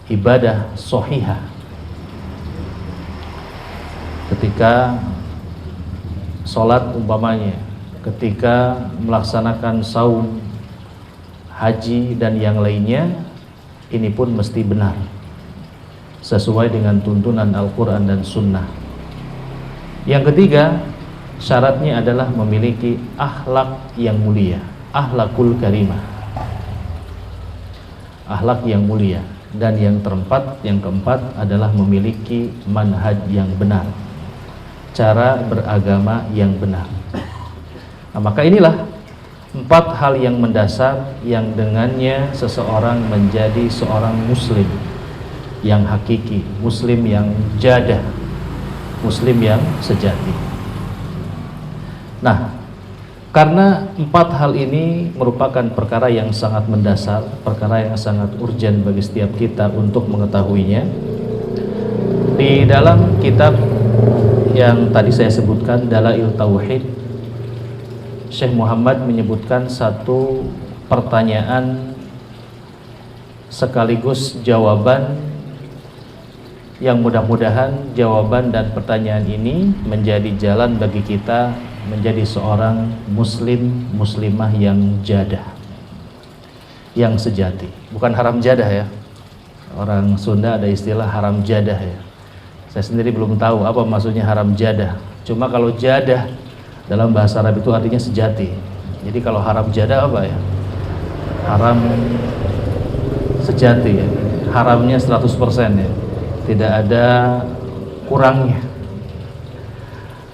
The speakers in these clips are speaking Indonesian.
ibadah sahihah ketika sholat umpamanya, ketika melaksanakan saum, haji dan yang lainnya, ini pun mesti benar sesuai dengan tuntunan Al-Quran dan Sunnah. Yang ketiga, syaratnya adalah memiliki akhlak yang mulia, akhlakul karimah, akhlak yang mulia. Dan yang keempat adalah memiliki manhaj yang benar, cara beragama yang benar. Nah, maka inilah 4 hal yang mendasar yang dengannya seseorang menjadi seorang muslim yang hakiki, muslim yang jadah, muslim yang sejati. Nah, karena 4 hal ini merupakan perkara yang sangat mendasar, perkara yang sangat urgen bagi setiap kita untuk mengetahuinya, di dalam kitab yang tadi saya sebutkan, Dalail Tauhid, Syekh Muhammad menyebutkan satu pertanyaan sekaligus jawaban, yang mudah-mudahan jawaban dan pertanyaan ini menjadi jalan bagi kita menjadi seorang muslim, muslimah yang jadah, yang sejati. Bukan haram jadah ya. Orang Sunda ada istilah haram jadah ya. Saya sendiri belum tahu apa maksudnya haram jadah. Cuma kalau jadah dalam bahasa Arab itu artinya sejati. Jadi kalau haram jadah apa ya? Haram sejati ya. Haramnya 100% ya. Tidak ada kurangnya.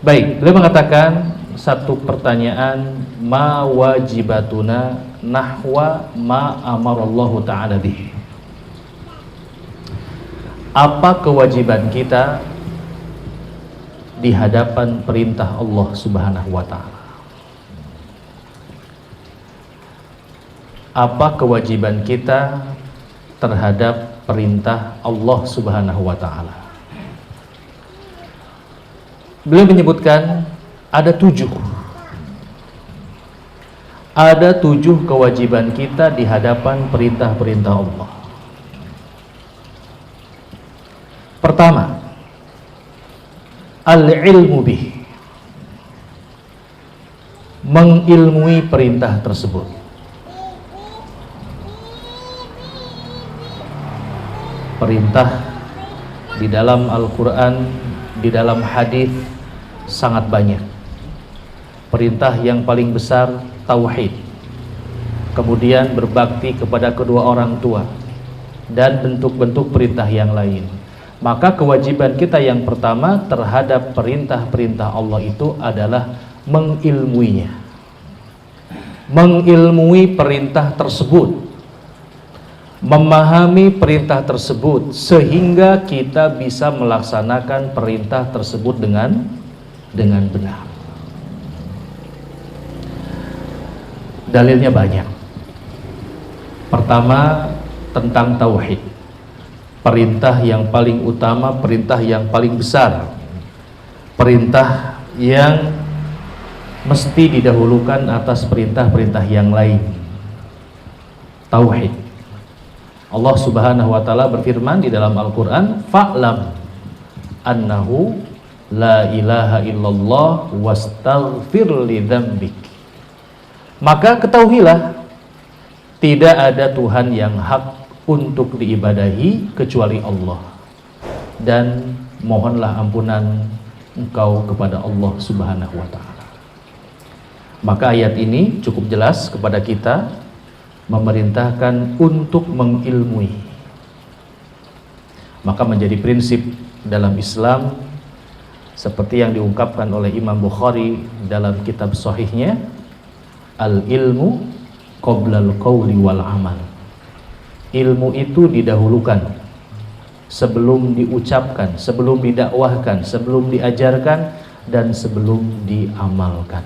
Baik, beliau mengatakan satu pertanyaan, ma wajibatuna nahwa ma amarallahu ta'ala bih. Apa kewajiban kita di hadapan perintah Allah Subhanahu wa ta'ala? Apa kewajiban kita terhadap perintah Allah Subhanahu wa ta'ala? Beliau menyebutkan ada 7 kewajiban kita di hadapan perintah-perintah Allah. Pertama, al-ilmu bih, mengilmui perintah tersebut. Perintah di dalam Al-Quran, di dalam hadis sangat banyak. Perintah yang paling besar tauhid, kemudian berbakti kepada kedua orang tua, dan bentuk-bentuk perintah yang lain. Maka kewajiban kita yang pertama terhadap perintah-perintah Allah itu adalah mengilmuinya, mengilmui perintah tersebut, memahami perintah tersebut sehingga kita bisa melaksanakan perintah tersebut dengan benar. Dalilnya banyak. Pertama, tentang tauhid. Perintah yang paling utama, perintah yang paling besar, perintah yang mesti didahulukan atas perintah-perintah yang lain. Tauhid. Allah Subhanahu wa ta'ala berfirman di dalam Al-Quran, fa'lam annahu la ilaha illallah wastaghfir li dzambik. Maka ketahuilah tidak ada Tuhan yang hak untuk diibadahi kecuali Allah, dan mohonlah ampunan engkau kepada Allah Subhanahu wa ta'ala. Maka ayat ini cukup jelas kepada kita, memerintahkan untuk mengilmui. Maka menjadi prinsip dalam Islam seperti yang diungkapkan oleh Imam Bukhari dalam kitab sahihnya, al-ilmu qoblal qawli wal amal. Ilmu itu didahulukan sebelum diucapkan, sebelum didakwahkan, sebelum diajarkan, dan sebelum diamalkan.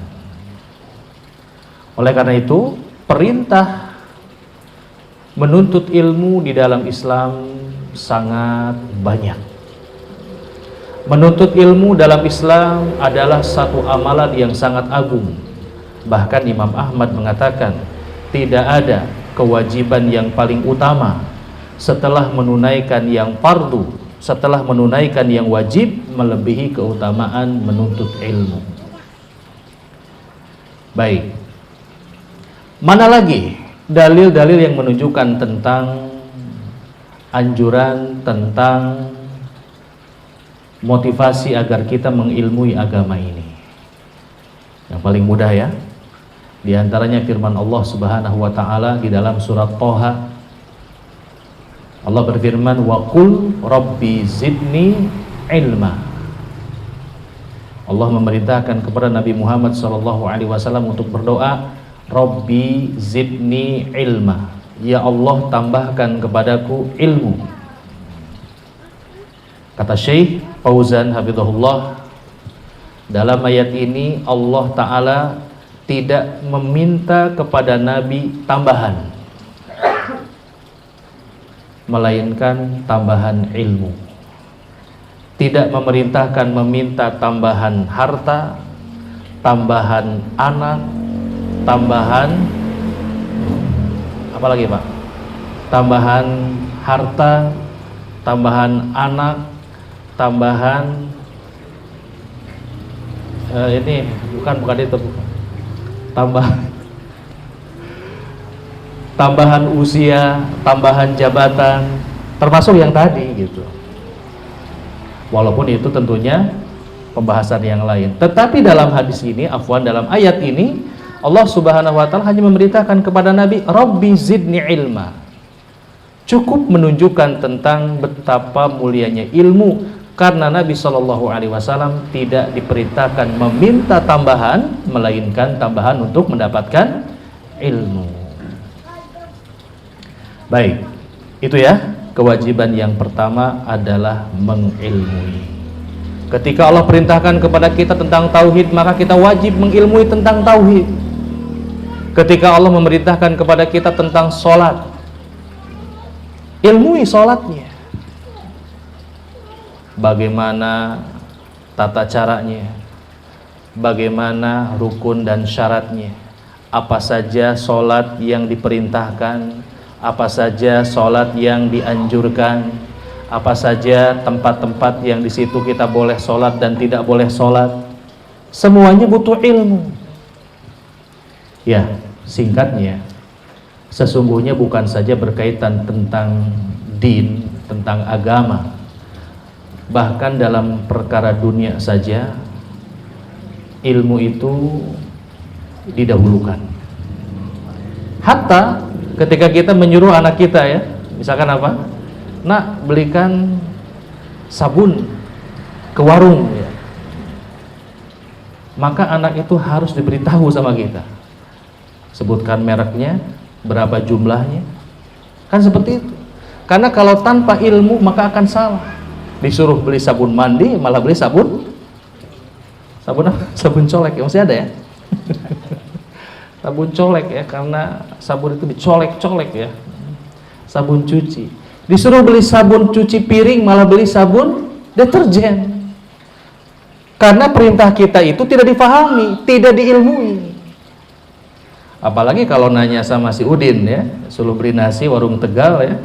Oleh karena itu, perintah menuntut ilmu di dalam Islam sangat banyak. Menuntut ilmu dalam Islam adalah satu amalan yang sangat agung. Bahkan Imam Ahmad mengatakan, tidak ada kewajiban yang paling utama setelah menunaikan yang fardu, setelah menunaikan yang wajib, melebihi keutamaan menuntut ilmu. Baik, mana lagi dalil-dalil yang menunjukkan tentang anjuran, tentang motivasi agar kita mengilmui agama ini? Yang paling mudah ya, di antaranya firman Allah Subhanahu wa taala di dalam surat Thaha. Allah berfirman, wa qul rabbi zidni ilma. Allah memerintahkan kepada Nabi Muhammad SAW untuk berdoa, Rabbi zidni ilma, ya Allah tambahkan kepadaku ilmu. Kata Syekh Fauzan hafizahullah, dalam ayat ini Allah Ta'ala tidak meminta kepada Nabi tambahan, melainkan tambahan ilmu. Tidak memerintahkan meminta tambahan harta, tambahan anak, tambahan apa lagi Pak? Tambahan harta, tambahan anak, tambahan ini bukan itu, tambahan usia, tambahan jabatan, termasuk yang tadi gitu. Walaupun itu tentunya pembahasan yang lain. Tetapi dalam hadis ini, dalam ayat ini, Allah Subhanahu wa taala hanya memerintahkan kepada Nabi, Rabbi zidni ilma. Cukup menunjukkan tentang betapa mulianya ilmu, karena Nabi SAW tidak diperintahkan meminta tambahan, melainkan tambahan untuk mendapatkan ilmu. Baik, itu ya. Kewajiban yang pertama adalah mengilmui. Ketika Allah perintahkan kepada kita tentang tauhid, maka kita wajib mengilmui tentang tauhid. Ketika Allah memerintahkan kepada kita tentang sholat, ilmui sholatnya. Bagaimana tata caranya, bagaimana rukun dan syaratnya, apa saja sholat yang diperintahkan, apa saja sholat yang dianjurkan, apa saja tempat-tempat yang di situ kita boleh sholat dan tidak boleh sholat. Semuanya butuh ilmu. Ya, singkatnya, sesungguhnya bukan saja berkaitan tentang din, tentang agama, bahkan dalam perkara dunia saja ilmu itu didahulukan. Hatta ketika kita menyuruh anak kita ya, misalkan apa? Nak, belikan sabun ke warung ya. Maka anak itu harus diberitahu sama kita. Sebutkan mereknya, berapa jumlahnya. Kan seperti itu. Karena kalau tanpa ilmu maka akan salah. Disuruh beli sabun mandi malah beli sabun apa? Sabun colek ya, masih ada ya? Sabun colek ya, karena sabun itu dicolek-colek ya. Sabun cuci. Disuruh beli sabun cuci piring malah beli sabun deterjen. Karena perintah kita itu tidak difahami, tidak diilmui. Apalagi kalau nanya sama si Udin ya, suruh beli nasi warung Tegal ya.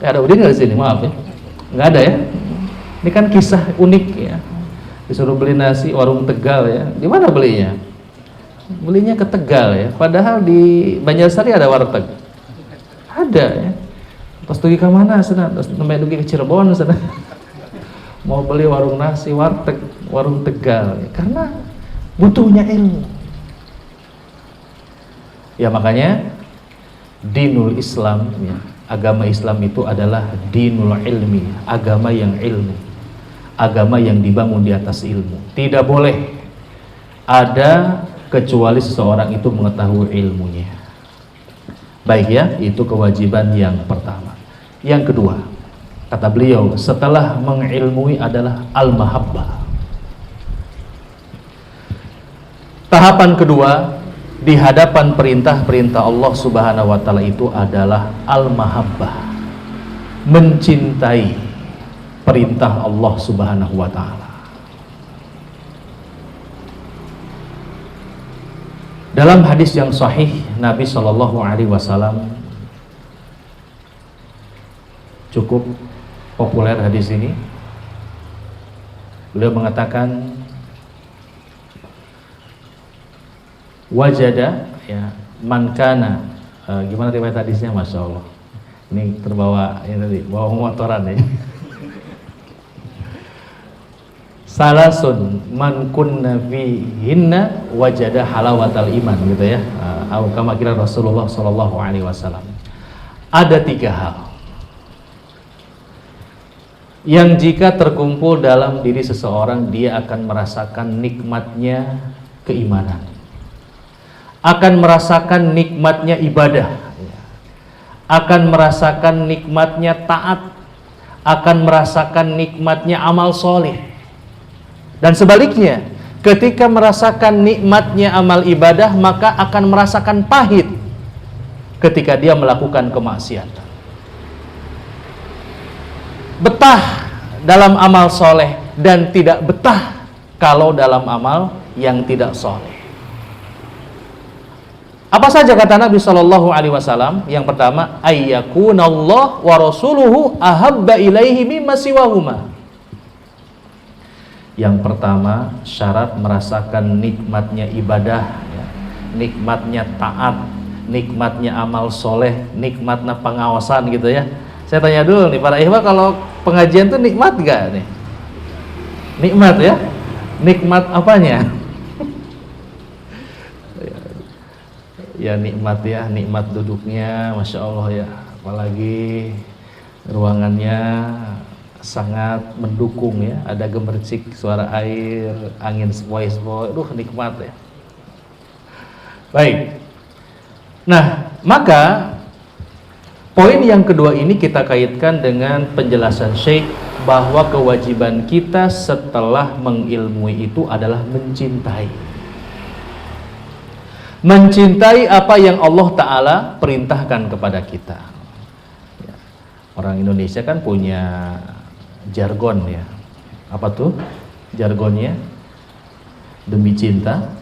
Ada Udin nggak di sini? Maaf ya, nggak ada ya. Ini kan kisah unik ya. Disuruh beli nasi warung Tegal ya. Di mana belinya? Belinya ke Tegal ya. Padahal di Banjarsari ada warteg. Ada ya. Pas pergi ke mana? Terus pergi ke Cirebon sana. Mau beli warung nasi warteg, warung Tegal ya. Karena butuhnya ilmu. Ya makanya dinul Islam ya, agama Islam itu adalah dinul ilmi, agama yang ilmu, agama yang dibangun di atas ilmu. Tidak boleh ada kecuali seseorang itu mengetahui ilmunya. Baik ya, itu kewajiban yang pertama. Yang kedua, kata beliau, setelah mengilmui adalah al-mahabbah. Tahapan kedua di hadapan perintah-perintah Allah Subhanahu wa taala itu adalah al-mahabbah, mencintai perintah Allah Subhanahu wa taala. Dalam hadis yang sahih, Nabi Shallallahu alaihi wasallam cukup populer hadis ini. Beliau mengatakan wajada ya man kana, gimana riwayat hadisnya, Masya Allah, ini terbawa ini tadi, bawa motoran ya. Salasun man kunna fihinna wajada halawatal iman, gitu ya, atau kama kira Rasulullah sallallahu alaihi wasallam. Ada 3 hal yang jika terkumpul dalam diri seseorang, dia akan merasakan nikmatnya keimanan, akan merasakan nikmatnya ibadah, akan merasakan nikmatnya taat, akan merasakan nikmatnya amal soleh. Dan sebaliknya, ketika merasakan nikmatnya amal ibadah, maka akan merasakan pahit ketika dia melakukan kemaksiatan. Betah dalam amal soleh dan tidak betah kalau dalam amal yang tidak soleh. Apa saja kata Nabi Shallallahu Alaihi Wasallam? Yang pertama, ayyakunallah wa rasuluhu ahabba ilaihi mimma siwahuma. Yang pertama, syarat merasakan nikmatnya ibadah, ya, nikmatnya taat, nikmatnya amal soleh, nikmatnya pengawasan, gitu ya. Saya tanya dulu nih para ikhwah, kalau pengajian tuh nikmat gak nih? Nikmat ya? Nikmat apanya? Ya nikmat ya, nikmat duduknya, Masya Allah ya. Apalagi ruangannya sangat mendukung ya, ada gemercik suara air, angin sepoi-sepoi, nikmat ya. Baik. Nah, maka poin yang kedua ini kita kaitkan dengan penjelasan Syekh bahwa kewajiban kita setelah mengilmui itu adalah mencintai. Mencintai apa yang Allah Ta'ala perintahkan kepada kita. Orang Indonesia kan punya jargon ya. Apa tuh jargonnya? Demi cinta.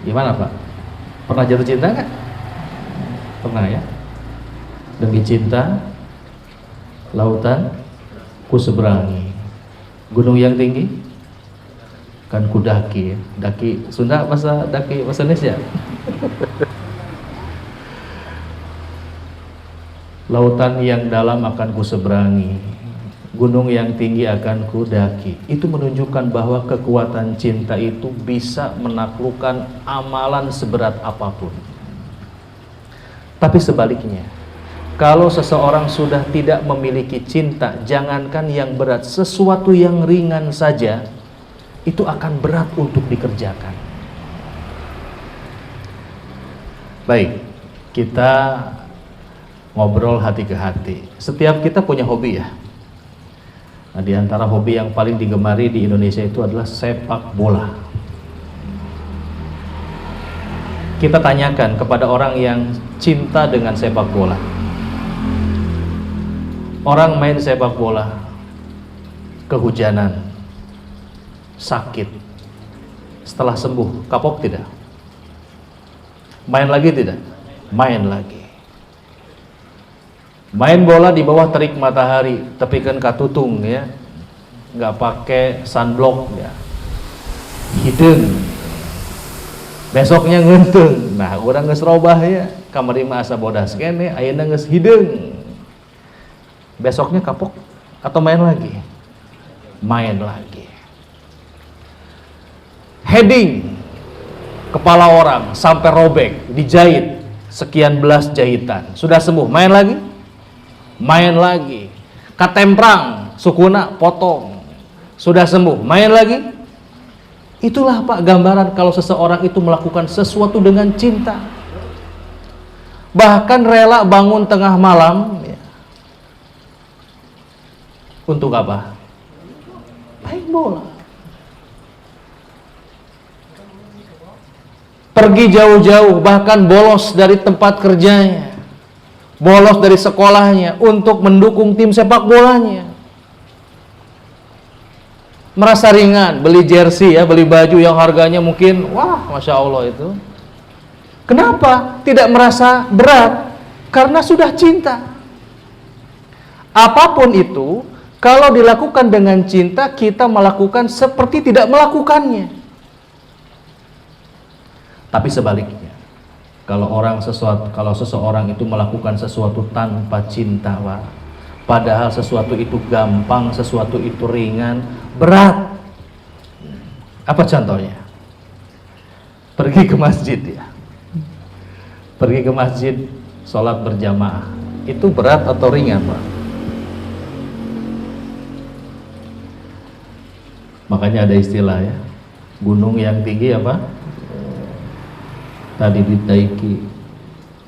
Gimana Pak? Pernah jatuh cinta nggak? Pernah ya. Demi cinta, lautan ku seberangi, gunung yang tinggi kan ku daki. Daki Sunda bahasa daki bahasa Indonesia. Lautan yang dalam akan ku seberangi, gunung yang tinggi akan ku daki. Itu menunjukkan bahwa kekuatan cinta itu bisa menaklukkan amalan seberat apapun. Tapi sebaliknya, kalau seseorang sudah tidak memiliki cinta, jangankan yang berat, sesuatu yang ringan saja itu akan berat untuk dikerjakan. Baik, kita ngobrol hati ke hati. Setiap kita punya hobi ya. Nah, di antara hobi yang paling digemari di Indonesia itu adalah sepak bola. Kita tanyakan kepada orang yang cinta dengan sepak bola. Orang main sepak bola, kehujanan, sakit, setelah sembuh, kapok tidak? Main lagi tidak? Main lagi. Main bola di bawah terik matahari, tapi kan katutung ya, nggak pakai sunblock ya, hidung, besoknya ngenteng. Nah, orang geus robah ya, kamari mah asa bodas kene, ayeuna geus hidung. Besoknya kapok atau main lagi? Main lagi. Heading kepala orang sampai robek, dijahit sekian belas jahitan, sudah sembuh, main lagi? Main lagi. Katemprang sukuna potong, sudah sembuh, main lagi. Itulah Pak gambaran kalau seseorang itu melakukan sesuatu dengan cinta, bahkan rela bangun tengah malam ya. Untuk apa? Main bola. Pergi jauh-jauh, bahkan bolos dari tempat kerjanya, bolos dari sekolahnya untuk mendukung tim sepak bolanya. Merasa ringan, beli jersey ya, beli baju yang harganya mungkin wah, Masya Allah itu. Kenapa? Tidak merasa berat, karena sudah cinta. Apapun itu, kalau dilakukan dengan cinta, kita melakukan seperti tidak melakukannya. Tapi sebaliknya, kalau seseorang itu melakukan sesuatu tanpa cinta, Pak, padahal sesuatu itu gampang, sesuatu itu ringan, berat. Apa contohnya? Pergi ke masjid ya. Pergi ke masjid, sholat berjamaah. Itu berat atau ringan, Pak? Makanya ada istilah ya, gunung yang tinggi apa? Tadi ditaiki,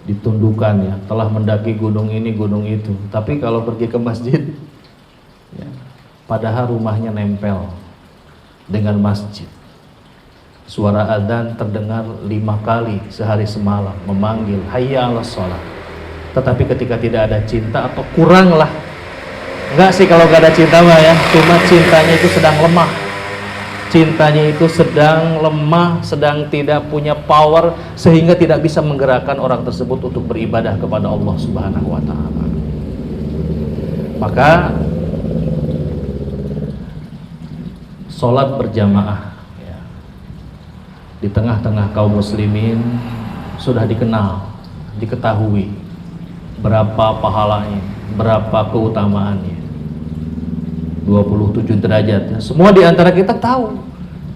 ditundukkan ya, telah mendaki gunung ini, gunung itu. Tapi kalau pergi ke masjid, ya, padahal rumahnya nempel dengan masjid. Suara adzan terdengar 5 kali sehari semalam, memanggil hayya 'alas shalah. Tetapi ketika tidak ada cinta atau kurang lah, enggak sih kalau gak ada cinta mah ya, cuma cintanya itu sedang lemah. Cintanya itu sedang lemah, sedang tidak punya power, sehingga tidak bisa menggerakkan orang tersebut untuk beribadah kepada Allah Subhanahu wa Ta'ala. Maka sholat berjamaah ya, di tengah-tengah kaum muslimin sudah diketahui berapa pahalanya, berapa keutamaannya. 27 derajat ya. Semua di antara kita tahu,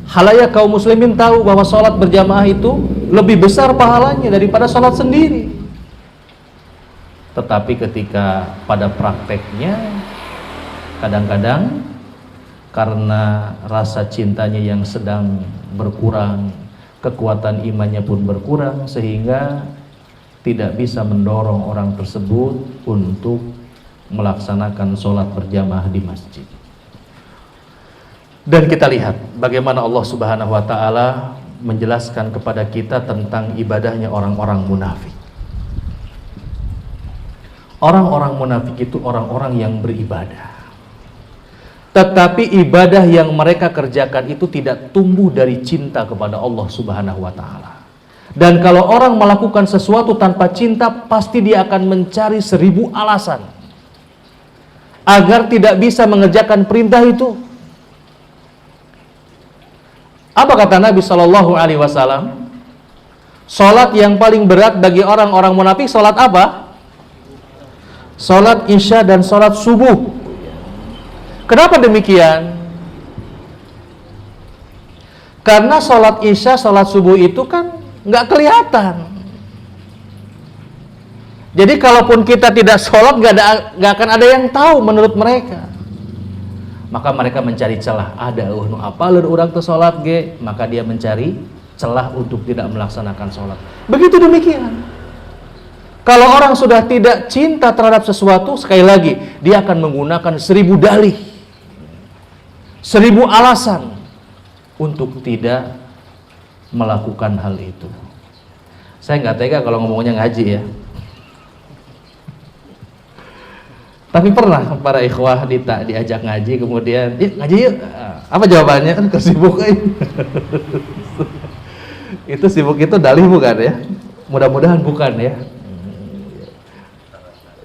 halayak kaum muslimin tahu bahwa sholat berjamaah itu lebih besar pahalanya daripada sholat sendiri. Tetapi ketika pada prakteknya, kadang-kadang karena rasa cintanya yang sedang berkurang, kekuatan imannya pun berkurang, sehingga tidak bisa mendorong orang tersebut untuk melaksanakan sholat berjamaah di masjid. Dan kita lihat bagaimana Allah Subhanahu wa Ta'ala menjelaskan kepada kita tentang ibadahnya orang-orang munafik. Orang-orang munafik itu orang-orang yang beribadah, tetapi ibadah yang mereka kerjakan itu tidak tumbuh dari cinta kepada Allah Subhanahu wa Ta'ala. Dan kalau orang melakukan sesuatu tanpa cinta, pasti dia akan mencari 1000 alasan agar tidak bisa mengerjakan perintah itu. Apa kata Nabi Shallallahu Alaihi Wasallam? Salat yang paling berat bagi orang-orang munafik salat apa? Salat isya dan salat subuh. Kenapa demikian? Karena salat isya, salat subuh itu kan nggak kelihatan. Jadi kalaupun kita tidak sholat, nggak akan ada yang tahu menurut mereka. Maka mereka mencari celah. Ada apa orang tuh sholat ge, maka dia mencari celah untuk tidak melaksanakan sholat. Begitu demikian. Kalau orang sudah tidak cinta terhadap sesuatu, sekali lagi dia akan menggunakan 1000 dalih, 1000 alasan untuk tidak melakukan hal itu. Saya nggak tega kalau ngomongnya ngaji ya. Tapi pernah para ikhwah diajak ngaji, kemudian ngaji yuk. Apa jawabannya? Kan kesibuk itu sibuk itu dalih bukan ya? Mudah-mudahan bukan ya.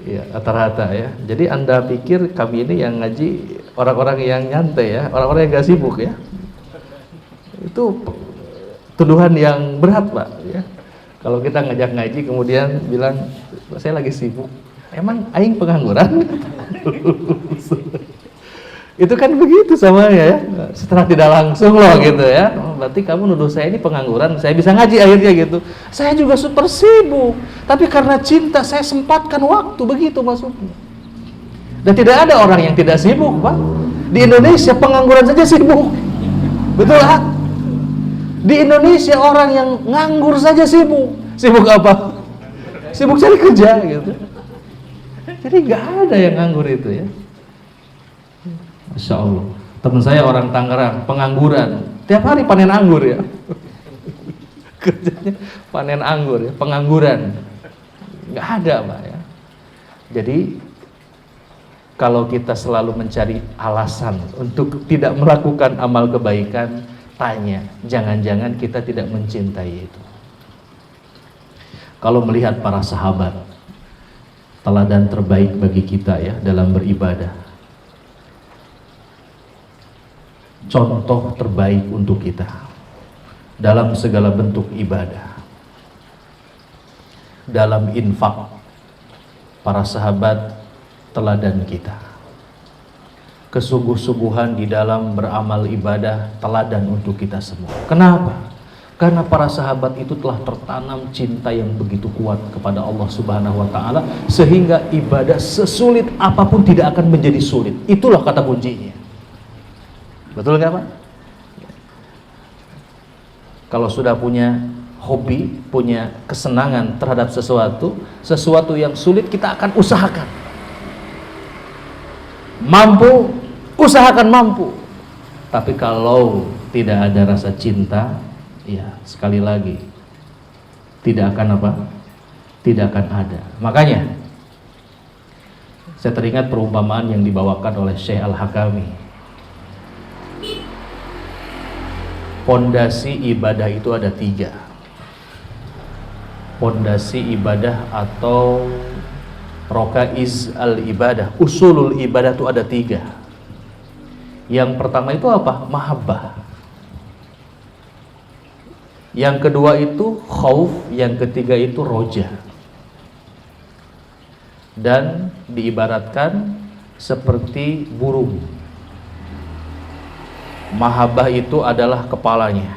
Ya, rata-rata ya. Jadi Anda pikir kami ini yang ngaji orang-orang yang nyantai ya, orang-orang yang gak sibuk ya. Itu tuduhan yang berat, Pak ya. Kalau kita ngajak ngaji kemudian bilang saya lagi sibuk. Emang aing pengangguran? Itu kan begitu sama ya. Setelah tidak langsung loh gitu ya. Oh, berarti kamu nuduh saya ini pengangguran, saya bisa ngaji akhirnya gitu. Saya juga super sibuk, tapi karena cinta saya sempatkan waktu, begitu maksudnya. Dan tidak ada orang yang tidak sibuk, Pak. Di Indonesia pengangguran saja sibuk. Betul lah. Di Indonesia orang yang nganggur saja sibuk. Sibuk apa? Sibuk cari kerja gitu. Jadi nggak ada yang nganggur itu ya. Masya Allah. Teman saya orang Tangerang, pengangguran. Tiap hari panen anggur ya. Kerjanya panen anggur ya, pengangguran. Nggak ada, Pak ya. Jadi kalau kita selalu mencari alasan untuk tidak melakukan amal kebaikan, tanya, jangan-jangan kita tidak mencintai itu. Kalau melihat para sahabat, teladan terbaik bagi kita ya dalam beribadah. Contoh terbaik untuk kita dalam segala bentuk ibadah. Dalam infak, para sahabat teladan kita. Kesungguh-sungguhan di dalam beramal ibadah teladan untuk kita semua. Kenapa? Karena para sahabat itu telah tertanam cinta yang begitu kuat kepada Allah Subhanahu wa taala sehingga ibadah sesulit apapun tidak akan menjadi sulit. Itulah kata kuncinya. Betul nggak Pak? Kalau sudah punya hobi, punya kesenangan terhadap sesuatu yang sulit kita akan usahakan. Mampu, usahakan mampu. Tapi kalau tidak ada rasa cinta, ya sekali lagi tidak akan apa? Tidak akan ada. Makanya saya teringat perumpamaan yang dibawakan oleh Syekh Al-Hakami. Pondasi ibadah itu ada 3. Pondasi ibadah atau rokaiz al-ibadah, usulul ibadah itu ada 3. Yang pertama itu apa? Mahabbah. Yang kedua itu khauf, yang ketiga itu roja. Dan diibaratkan seperti burung. Mahabbah itu adalah kepalanya.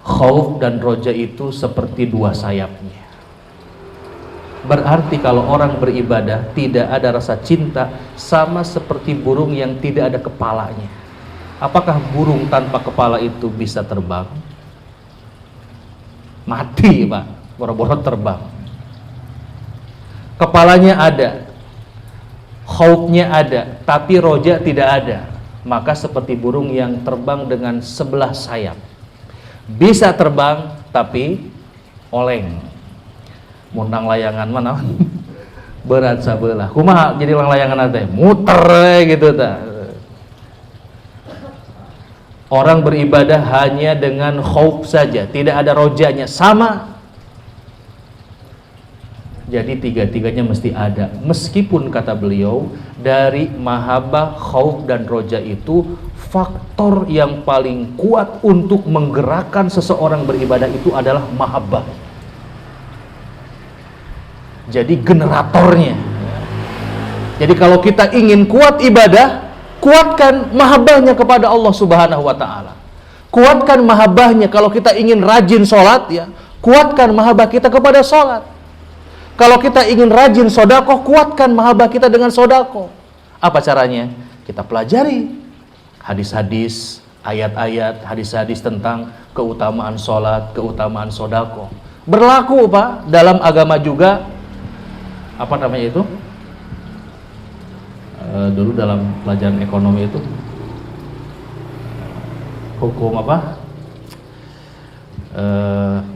Khauf dan roja itu seperti 2 sayapnya. Berarti kalau orang beribadah tidak ada rasa cinta, sama seperti burung yang tidak ada kepalanya. Apakah burung tanpa kepala itu bisa terbang? Mati Pak, boro-boro terbang. Kepalanya ada, khaufnya ada, tapi roja tidak ada. Maka seperti burung yang terbang dengan 11 sayap. Bisa terbang tapi oleng. Mundang layangan mana? Berat sabelah. Kumaha jadi layangan teh? Muter gitu ta. Orang beribadah hanya dengan khauf saja, tidak ada rojanya, sama. Jadi 3-tiganya mesti ada. Meskipun kata beliau dari mahabbah, khauf dan roja itu faktor yang paling kuat untuk menggerakkan seseorang beribadah itu adalah mahabbah. Jadi generatornya. Jadi kalau kita ingin kuat ibadah, kuatkan mahabbahnya kepada Allah Subhanahu wa taala. Kuatkan mahabbahnya kalau kita ingin rajin sholat ya, kuatkan mahabbah kita kepada sholat. Kalau kita ingin rajin sodakoh, kuatkan mahabbah kita dengan sodakoh. Apa caranya? Kita pelajari hadis-hadis, ayat-ayat, hadis-hadis tentang keutamaan sholat, keutamaan sodakoh. Berlaku Pak, dalam agama juga, apa namanya itu? Dulu dalam pelajaran ekonomi itu, hukum apa?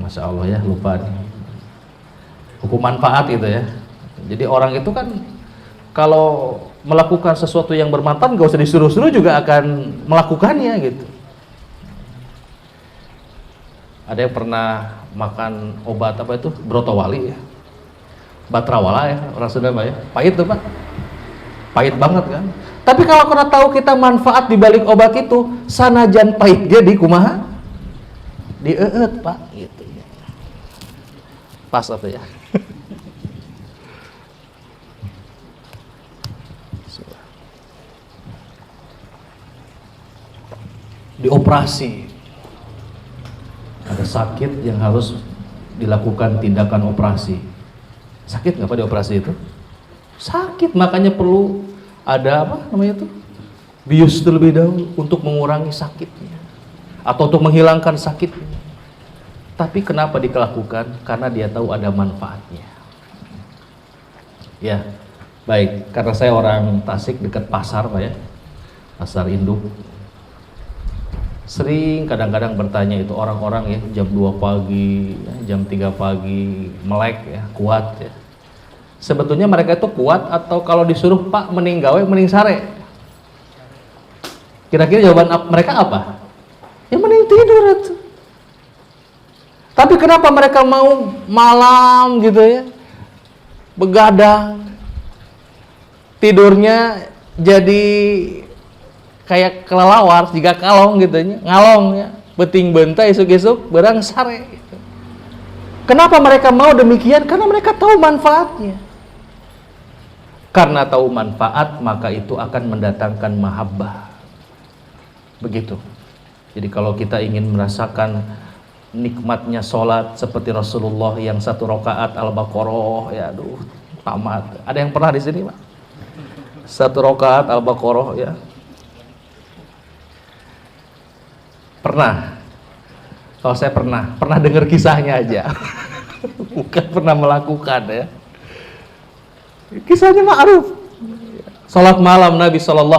Masya Allah ya, lupa nih. Hukum manfaat gitu ya. Jadi orang itu kan kalau melakukan sesuatu yang bermanfaat gak usah disuruh-suruh juga akan melakukannya gitu. Ada yang pernah makan obat apa itu? Brotowali ya, Batrawala ya, orang Sunda ya. Pahit tuh Pak, pahit banget kan. Tapi kalau kita tahu kita manfaat di balik obat itu, sanajan pahit jadi kumaha? Dieut Pak gitu ya. Pas apa ya? Dioperasi, ada sakit yang harus dilakukan tindakan operasi. Sakit nggak Pak dioperasi itu? Sakit, makanya perlu ada apa namanya itu? Bius terlebih dahulu untuk mengurangi sakitnya atau untuk menghilangkan sakitnya. Tapi kenapa dilakukan? Karena dia tahu ada manfaatnya. Ya, baik. Karena saya orang Tasik dekat pasar Pak ya, pasar induk. Sering kadang-kadang bertanya itu orang-orang ya, jam 2 pagi, jam 3 pagi, melek ya, kuat ya. Sebetulnya mereka itu kuat atau kalau disuruh Pak mending gawe, mending sare? Kira-kira jawaban mereka apa? Ya mending tidur itu. Tapi kenapa mereka mau malam gitu ya? begadang, tidurnya jadi kayak kelelawar jika kalong gitu nya, ngalong ya, beting bentai isuk-isuk berang sare gitu. Kenapa mereka mau demikian? Karena mereka tahu manfaatnya. Karena tahu manfaat, maka itu akan mendatangkan mahabbah. Begitu. Jadi kalau kita ingin merasakan nikmatnya sholat seperti Rasulullah yang 1 rakaat Al-Baqarah, ya aduh, tamat. Ada yang pernah di sini, Pak? 1 rakaat Al-Baqarah ya. Pernah. Kalau saya pernah dengar kisahnya aja. Bukan pernah melakukan ya. Kisahnya ma'ruf. Salat malam Nabi SAW,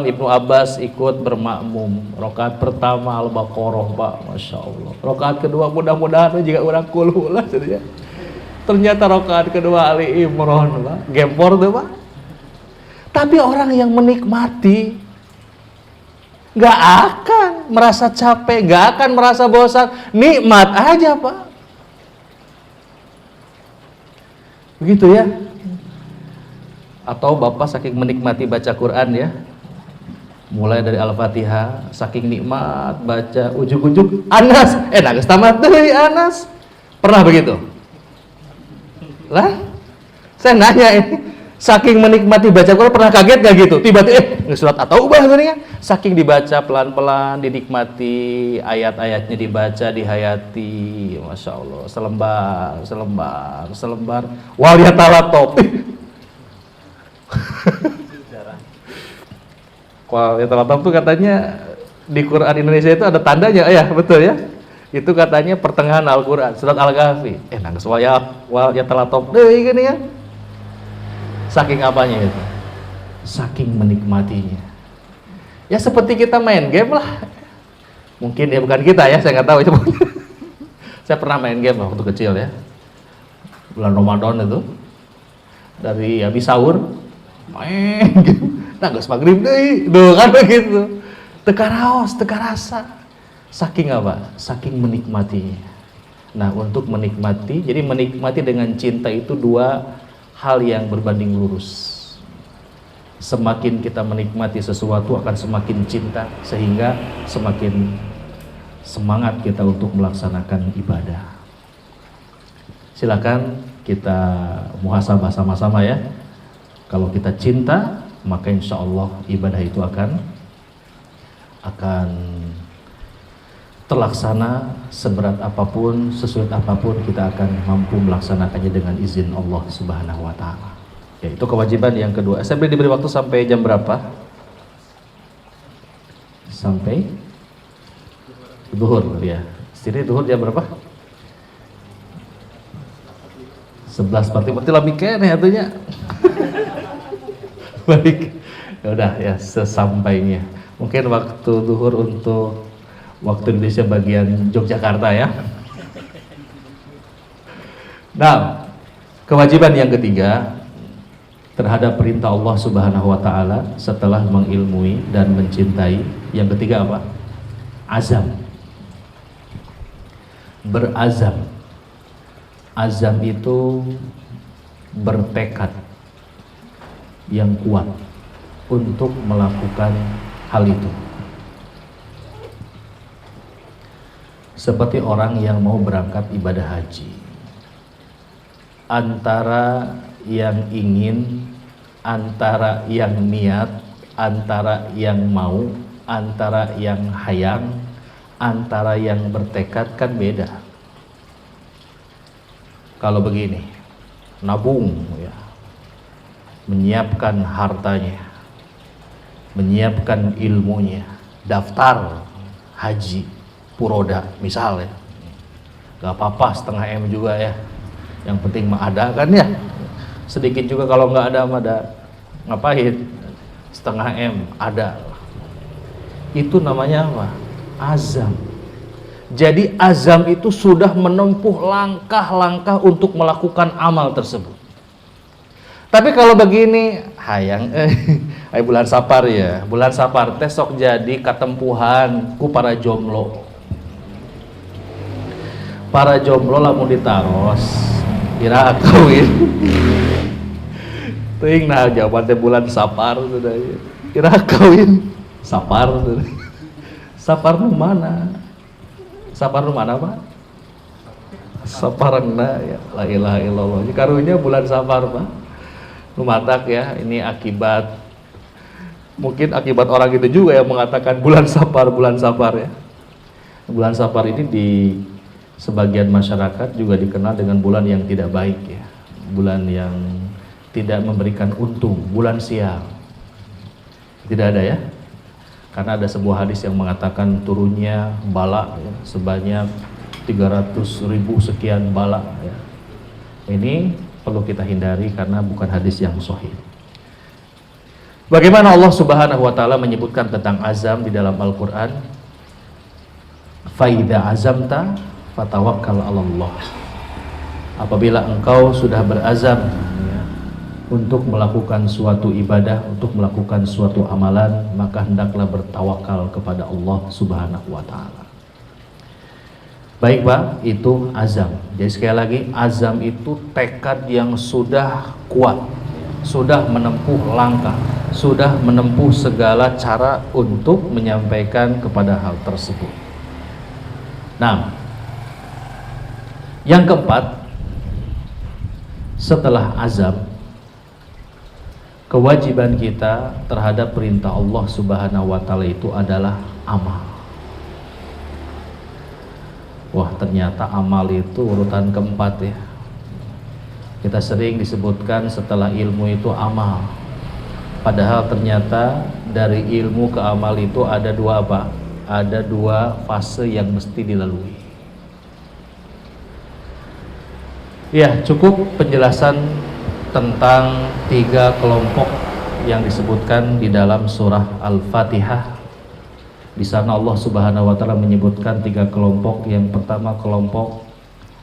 Ibnu Abbas ikut bermakmum. Rakaat pertama Al-Baqarah, Pak, Masya Allah. Rakaat kedua mudah-mudahan juga orang kuluh lah. Ternyata rakaat kedua Ali Imran, Pak. Gempor tuh, Pak. Tapi orang yang menikmati nggak akan merasa capek, nggak akan merasa bosan, nikmat aja, Pak. Begitu ya. Atau Bapak saking menikmati baca Quran ya, mulai dari Al-Fatihah, saking nikmat baca, ujug-ujug Anas, nangis tamat dari Anas. Pernah begitu? Lah, saya nanya ini, saking menikmati baca Quran pernah kaget gak gitu? Tiba-tiba surat At-Taubah sebenarnya, saking dibaca pelan-pelan, dinikmati ayat-ayatnya, dibaca, dihayati, Masya Allah, selembar, wal yatalatop. Wal yatalatop itu katanya di Quran Indonesia itu ada tandanya, ya betul ya. Itu katanya pertengahan Al-Quran, surat Al-Kahfi. Nangis wal yatalatop deh gini ya. Saking apanya itu? Saking menikmatinya. Ya seperti kita main game lah. Mungkin ya bukan kita ya, saya nggak tahu itu. Saya pernah main game waktu kecil ya. Bulan Ramadan itu. Dari habis sahur main game. Nangis maghrib deh. Duh kan begitu. Teka raos, teka rasa. Saking apa? Saking menikmatinya. Nah, untuk menikmati, jadi menikmati dengan cinta itu dua hal yang berbanding lurus. Semakin kita menikmati sesuatu akan semakin cinta, sehingga semakin semangat kita untuk melaksanakan ibadah. Silakan kita muhasabah sama-sama ya. Kalau kita cinta, maka insya Allah ibadah itu akan terlaksana seberat apapun, sesulit apapun, kita akan mampu melaksanakannya dengan izin Allah Subhanahu wa Ta'ala. Ya, itu kewajiban yang kedua. Saya diberi waktu sampai jam berapa? Sampai zuhur ya. Sini zuhur jam berapa? 11.40. Berarti lebih kene atunya. Baik. Ya udah ya, sesampainya. Mungkin waktu zuhur untuk waktu Indonesia bagian Yogyakarta ya. Nah, kewajiban yang ketiga terhadap perintah Allah Subhanahu wa Ta'ala setelah mengilmui dan mencintai, yang ketiga apa? Azam. Berazam. Azam itu bertekad yang kuat untuk melakukan hal itu. Seperti orang yang mau berangkat ibadah haji, antara yang ingin, antara yang niat, antara yang mau, antara yang hayang, antara yang bertekad kan beda. Kalau begini, nabung ya, menyiapkan hartanya, menyiapkan ilmunya, daftar haji Puroda misalnya, gak apa-apa setengah M juga ya, yang penting mah ada kan ya. Sedikit juga kalau nggak ada mah ada ngapain, setengah M ada. Itu namanya apa? Azam. Jadi azam itu sudah menempuh langkah-langkah untuk melakukan amal tersebut. Tapi kalau begini, hayang bulan Sapar ya, bulan Sapar tesok jadi katempuhan ku para jomblo. Para jomblo lamun ditaros Ira kawin. Ting nah jawaban teh bulan Sapar sudah. Ira kawin Sapar sudah. Sapar nu mana? Sapar nu mana, Pak? Saparengna ya. La ilaha illallah. Ini karunya bulan Sapar, Pak. Nu matak ya, ini akibat mungkin akibat orang itu juga yang mengatakan bulan Sapar ya. Bulan Sapar ini di sebagian masyarakat juga dikenal dengan bulan yang tidak baik ya. Bulan yang tidak memberikan untung, bulan sial. Tidak ada ya? Karena ada sebuah hadis yang mengatakan turunnya bala ya, sebanyak 300.000 sekian bala ya. Ini perlu kita hindari karena bukan hadis yang sahih. Bagaimana Allah Subhanahu wa taala menyebutkan tentang azam di dalam Al-Qur'an? Fa idza azamta fatawakkal 'alallah. Apabila engkau sudah berazam ya, untuk melakukan suatu ibadah, untuk melakukan suatu amalan, maka hendaklah bertawakal kepada Allah Subhanahu wa taala. Baik, Pak, itu azam. Jadi sekali lagi, azam itu tekad yang sudah kuat, sudah menempuh langkah, sudah menempuh segala cara untuk menyampaikan kepada hal tersebut. Nah, yang keempat, setelah azam, kewajiban kita terhadap perintah Allah Subhanahu wa taala itu adalah amal. Wah, ternyata amal itu urutan keempat ya. Kita sering disebutkan setelah ilmu itu amal. Padahal ternyata dari ilmu ke amal itu ada dua apa? Ada dua fase yang mesti dilalui. Ya, cukup penjelasan tentang 3 kelompok yang disebutkan di dalam surah Al-Fatihah. Di sana Allah Subhanahu wa taala menyebutkan 3 kelompok. Yang pertama kelompok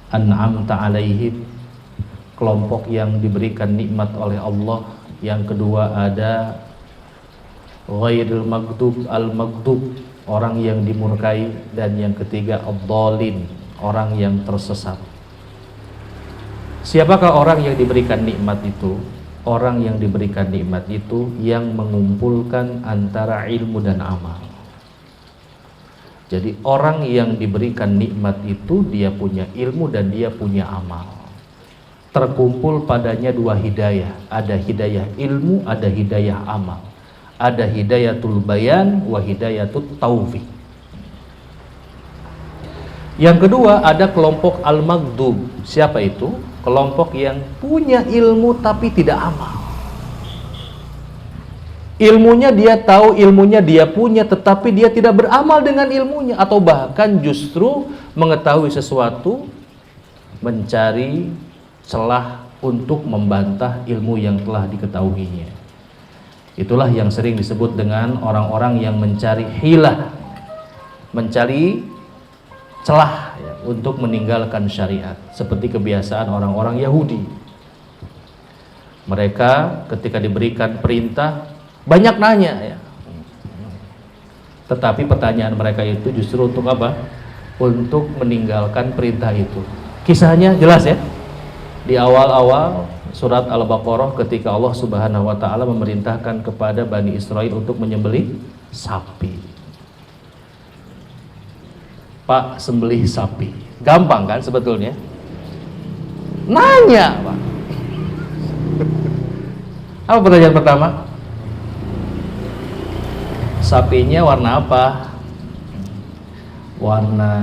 an'amta alaihim, kelompok yang diberikan nikmat oleh Allah. Yang kedua ada ghairil maghdub, al-maghdub, orang yang dimurkai. Dan yang ketiga ad-dhalin, orang yang tersesat. Siapakah orang yang diberikan nikmat itu? Orang yang diberikan nikmat itu yang mengumpulkan antara ilmu dan amal. Jadi orang yang diberikan nikmat itu dia punya ilmu dan dia punya amal. Terkumpul padanya 2 hidayah. Ada hidayah ilmu, ada hidayah amal. Ada hidayatul bayan wa hidayatut taufik. Yang kedua ada kelompok al-maghdub. Siapa itu? Kelompok yang punya ilmu tapi tidak amal. Ilmunya dia tahu, ilmunya dia punya, tetapi dia tidak beramal dengan ilmunya. Atau bahkan justru mengetahui sesuatu, mencari celah untuk membantah ilmu yang telah diketahuinya. Itulah yang sering disebut dengan orang-orang yang mencari hilah, mencari celah ya, untuk meninggalkan syariat. Seperti kebiasaan orang-orang Yahudi. Mereka ketika diberikan perintah banyak nanya ya. Tetapi pertanyaan mereka itu justru untuk apa? Untuk meninggalkan perintah itu. Kisahnya jelas ya. Di awal-awal surat Al-Baqarah ketika Allah Subhanahu wa taala memerintahkan kepada Bani Israel untuk menyembelih sapi. Pak, sembelih sapi. Gampang kan sebetulnya? Nanya, Pak. Apa pertanyaan pertama? Sapinya warna apa? Warna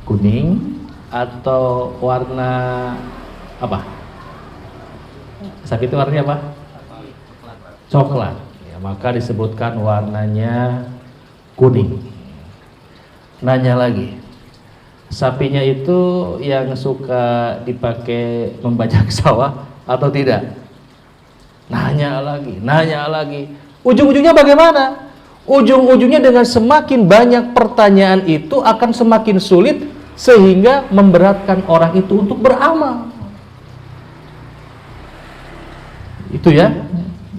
kuning atau warna apa? Sapi itu warnanya apa? Coklat. Ya, maka disebutkan warnanya kuning. Nanya lagi. Sapinya itu yang suka dipakai membajak sawah atau tidak? Nanya lagi. Ujung-ujungnya bagaimana? Ujung-ujungnya dengan semakin banyak pertanyaan itu akan semakin sulit sehingga memberatkan orang itu untuk beramal. Itu ya,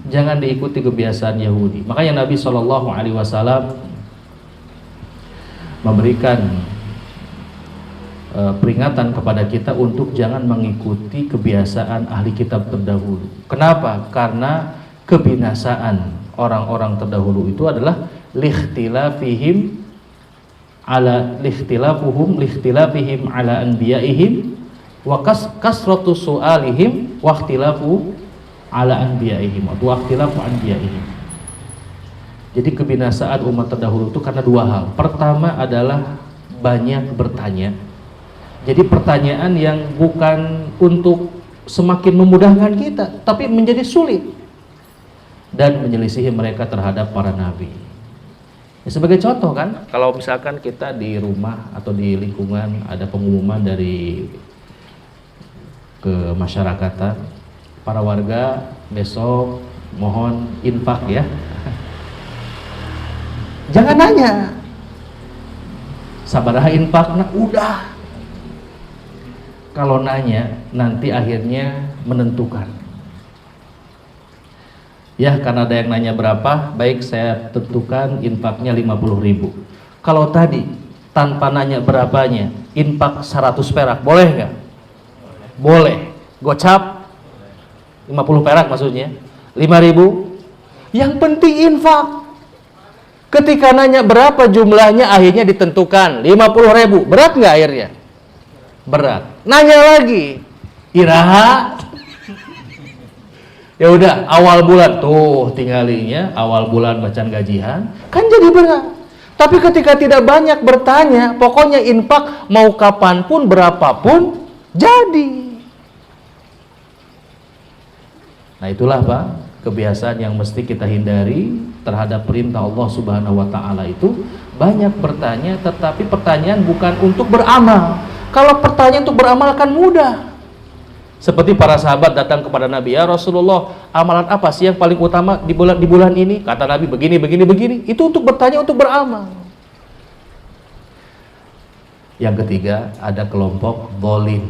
jangan diikuti kebiasaan Yahudi. Makanya Nabi SAW memberikan peringatan kepada kita untuk jangan mengikuti kebiasaan ahli kitab terdahulu. Kenapa? Karena kebinasaan orang-orang terdahulu itu adalah likhtilafihim ala anbiya'ihim wa kasratu su'alihim wa ikhtilafu ala anbiya'ihim wa ikhtilafu anbiya'ihim. Jadi kebinasaan umat terdahulu itu karena dua hal. Pertama adalah banyak bertanya. Jadi pertanyaan yang bukan untuk semakin memudahkan kita, tapi menjadi sulit dan menyelisihi mereka terhadap para nabi. Ya, sebagai contoh kan, kalau misalkan kita di rumah atau di lingkungan ada pengumuman dari kemasyarakatan, para warga besok mohon infak ya. Jangan nanya sabaraha infak, nah udah. Kalau nanya nanti akhirnya menentukan. Ya, karena ada yang nanya berapa, baik saya tentukan infaknya 50.000. Kalau tadi tanpa nanya berapanya, infak 100 perak, boleh nggak? Boleh. Gocap 50 perak maksudnya 5.000. Yang penting infak. Ketika nanya berapa jumlahnya, akhirnya ditentukan 50.000. Berat nggak akhirnya? Berat. Nanya lagi, iraha. Ya udah, awal bulan tuh tinggalinya awal bulan bacaan gajian, kan jadi berat. Tapi ketika tidak banyak bertanya, pokoknya infak mau kapanpun berapapun jadi. Nah itulah Pak, kebiasaan yang mesti kita hindari terhadap perintah Allah Subhanahu wa Ta'ala itu. Banyak bertanya, tetapi pertanyaan bukan untuk beramal. Kalau pertanyaan untuk beramal kan mudah. Seperti para sahabat datang kepada Nabi, ya Rasulullah, amalan apa sih yang paling utama di bulan ini? Kata Nabi begini. Itu untuk bertanya, untuk beramal. Yang ketiga, ada kelompok dolim.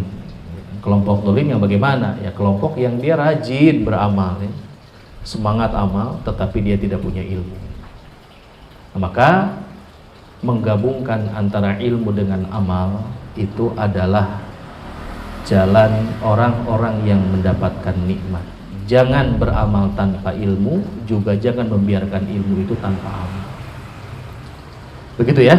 Kelompok dolim yang bagaimana? Ya kelompok yang dia rajin beramal, ya. Semangat amal, tetapi dia tidak punya ilmu. Nah, maka menggabungkan antara ilmu dengan amal itu adalah jalan orang-orang yang mendapatkan nikmat. Jangan beramal tanpa ilmu, juga jangan membiarkan ilmu itu tanpa amal. Begitu ya.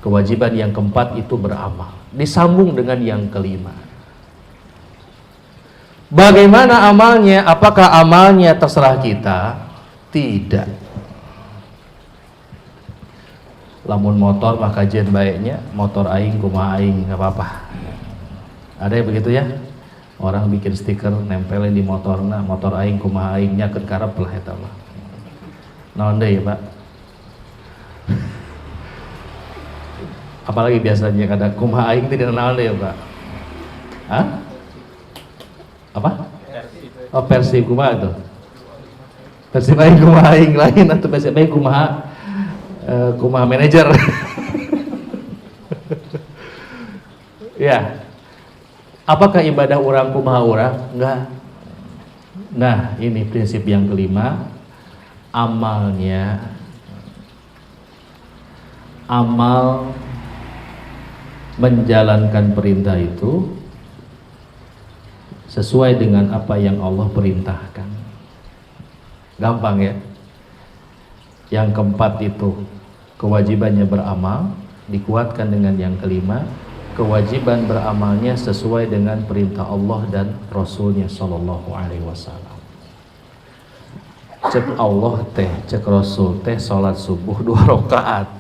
Kewajiban yang keempat itu beramal. Disambung dengan yang kelima. Bagaimana amalnya? Apakah amalnya terserah kita? Tidak. Lamun motor maka jen baiknya motor aing kumaha aing, nggak apa-apa. Ada yang begitu ya, orang bikin stiker nempelin di motorna, motor aing kumaha aing nyakeun karep lah eta mah. Naon deui Pak? Apalagi biasanya kada kumaha aing tidak naon deui Pak? Hah? Apa? Oh Persib kumaha tuh? Persib aing kumaha aing lain atau Persib aing kumaha kumaha manajer. Ya. Apakah ibadah orang kumaha orang? Enggak. Nah, ini prinsip yang kelima. Amal menjalankan perintah itu sesuai dengan apa yang Allah perintahkan. Gampang ya. Yang keempat itu kewajibannya beramal, dikuatkan dengan yang kelima, kewajiban beramalnya sesuai dengan perintah Allah dan Rasulnya Shallallahu Alaihi Wasallam. Cek Allah teh, cek Rasul teh sholat subuh 2 rakaat,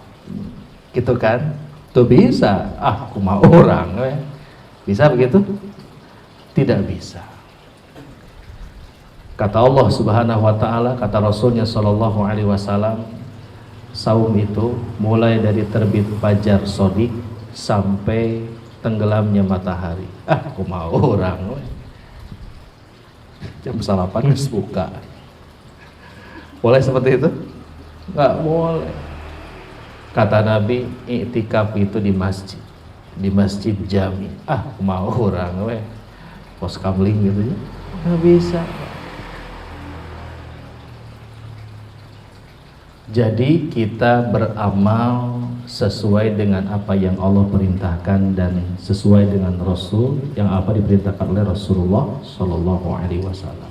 gitu kan? Tuh bisa, kumaha orang, bisa begitu? Tidak bisa. Kata Allah Subhanahu wa Ta'ala, kata Rasulnya Shallallahu Alaihi Wasallam, saum itu mulai dari terbit fajar sodik sampai tenggelamnya matahari. Kumaha orang, jam 8 harus buka. Boleh seperti itu? Nggak boleh. Kata Nabi, iktikaf itu di masjid jami. Kumaha orang, pos kamling gitu ya, nggak bisa. Jadi kita beramal sesuai dengan apa yang Allah perintahkan dan sesuai dengan Rasul yang apa diperintahkan oleh Rasulullah Shallallahu Alaihi Wasallam.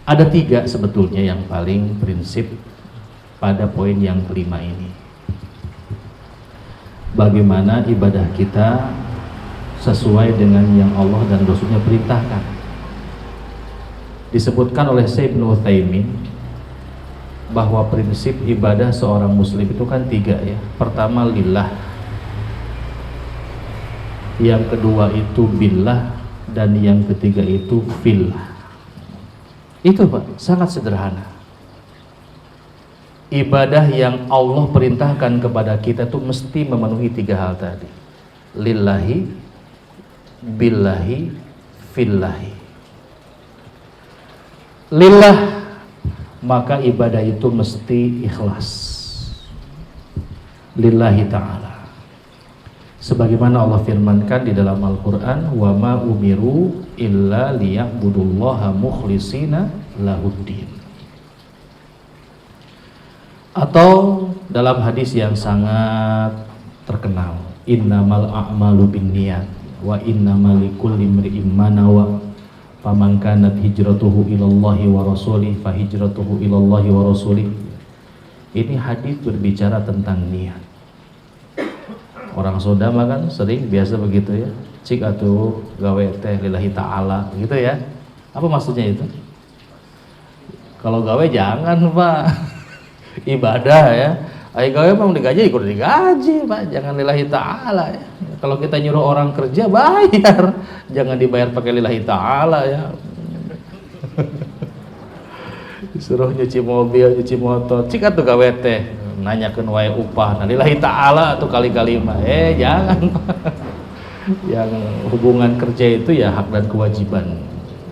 Ada 3 sebetulnya yang paling prinsip pada poin yang kelima ini. Bagaimana ibadah kita sesuai dengan yang Allah dan Rasulnya perintahkan. Disebutkan oleh Syekh Ibnu Utsaimin bahwa prinsip ibadah seorang muslim itu kan 3 ya. Pertama lillah, yang kedua itu billah, dan yang ketiga itu fillah. Itu Pak, sangat sederhana. Ibadah yang Allah perintahkan kepada kita itu mesti memenuhi 3 hal tadi. Lillahi, billahi, fillahi. Lillah, maka ibadah itu mesti ikhlas lillahi ta'ala. Sebagaimana Allah firmankan di dalam Al-Quran, wa ma umiru illa liya'budullaha mukhlishina lahuddin. Atau dalam hadis yang sangat terkenal, innamal a'malu binniyat wa innamal likulli imri'in ma nawa faman kanat hijratuhu ilallahi wa rasulih fa hijratuhu ilallahi wa rasulih. Ini hadis berbicara tentang niat. Orang sodama kan sering biasa begitu ya, cik atuh gawe teh lillahi ta'ala gitu ya. Apa maksudnya itu? Kalau gawe jangan Pak, ibadah ya. Ayo gawe memang digaji, ikut digaji Pak, jangan lillahi ta'ala ya. Kalau kita nyuruh orang kerja bayar, jangan dibayar pakai lillahi ta'ala ya. Disuruh nyuci mobil, nyuci motor, cik atuh gawe teh nanyakeun wae upah, nah lillahi ta'ala atau kali-kali mah jangan Pak. Yang hubungan kerja itu ya hak dan kewajiban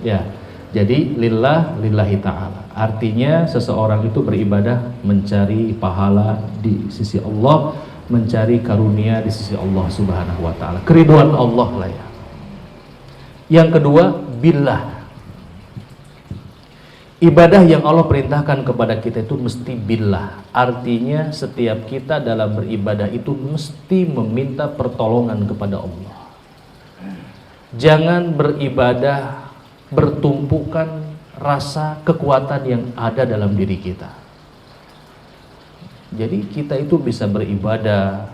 ya. Jadi lillah, lillahi ta'ala, artinya seseorang itu beribadah mencari pahala di sisi Allah, mencari karunia di sisi Allah Subhanahu wa ta'ala, keriduan Allah lah ya. Yang kedua billah, ibadah yang Allah perintahkan kepada kita itu mesti billah. Artinya setiap kita dalam beribadah itu mesti meminta pertolongan kepada Allah. Jangan beribadah bertumpukan rasa kekuatan yang ada dalam diri kita. Jadi kita itu bisa beribadah,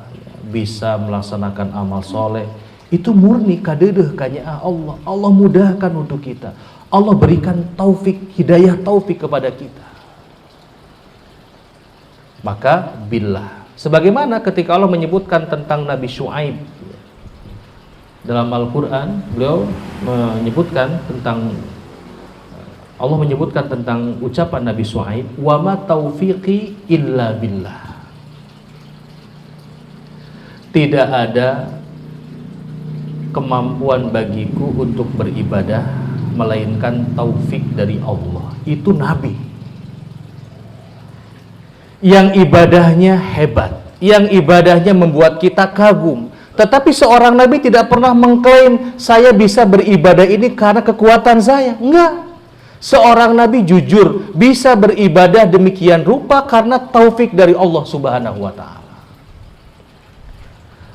bisa melaksanakan amal soleh, itu murni kadeudeuh kanya Allah. Allah mudahkan untuk kita. Allah berikan taufik, hidayah taufik kepada kita. Maka billah. Sebagaimana ketika Allah menyebutkan tentang Nabi Syuaib dalam Al-Quran, beliau menyebutkan tentang, Allah menyebutkan tentang ucapan Nabi Syuaib, wa ma taufiqi illa billah. Tidak ada kemampuan bagiku untuk beribadah melainkan taufik dari Allah. Itu Nabi yang ibadahnya hebat, yang ibadahnya membuat kita kagum. Tetapi seorang Nabi tidak pernah mengklaim saya bisa beribadah ini karena kekuatan saya. Enggak. Seorang Nabi jujur bisa beribadah demikian rupa karena taufik dari Allah Subhanahu wa ta'ala.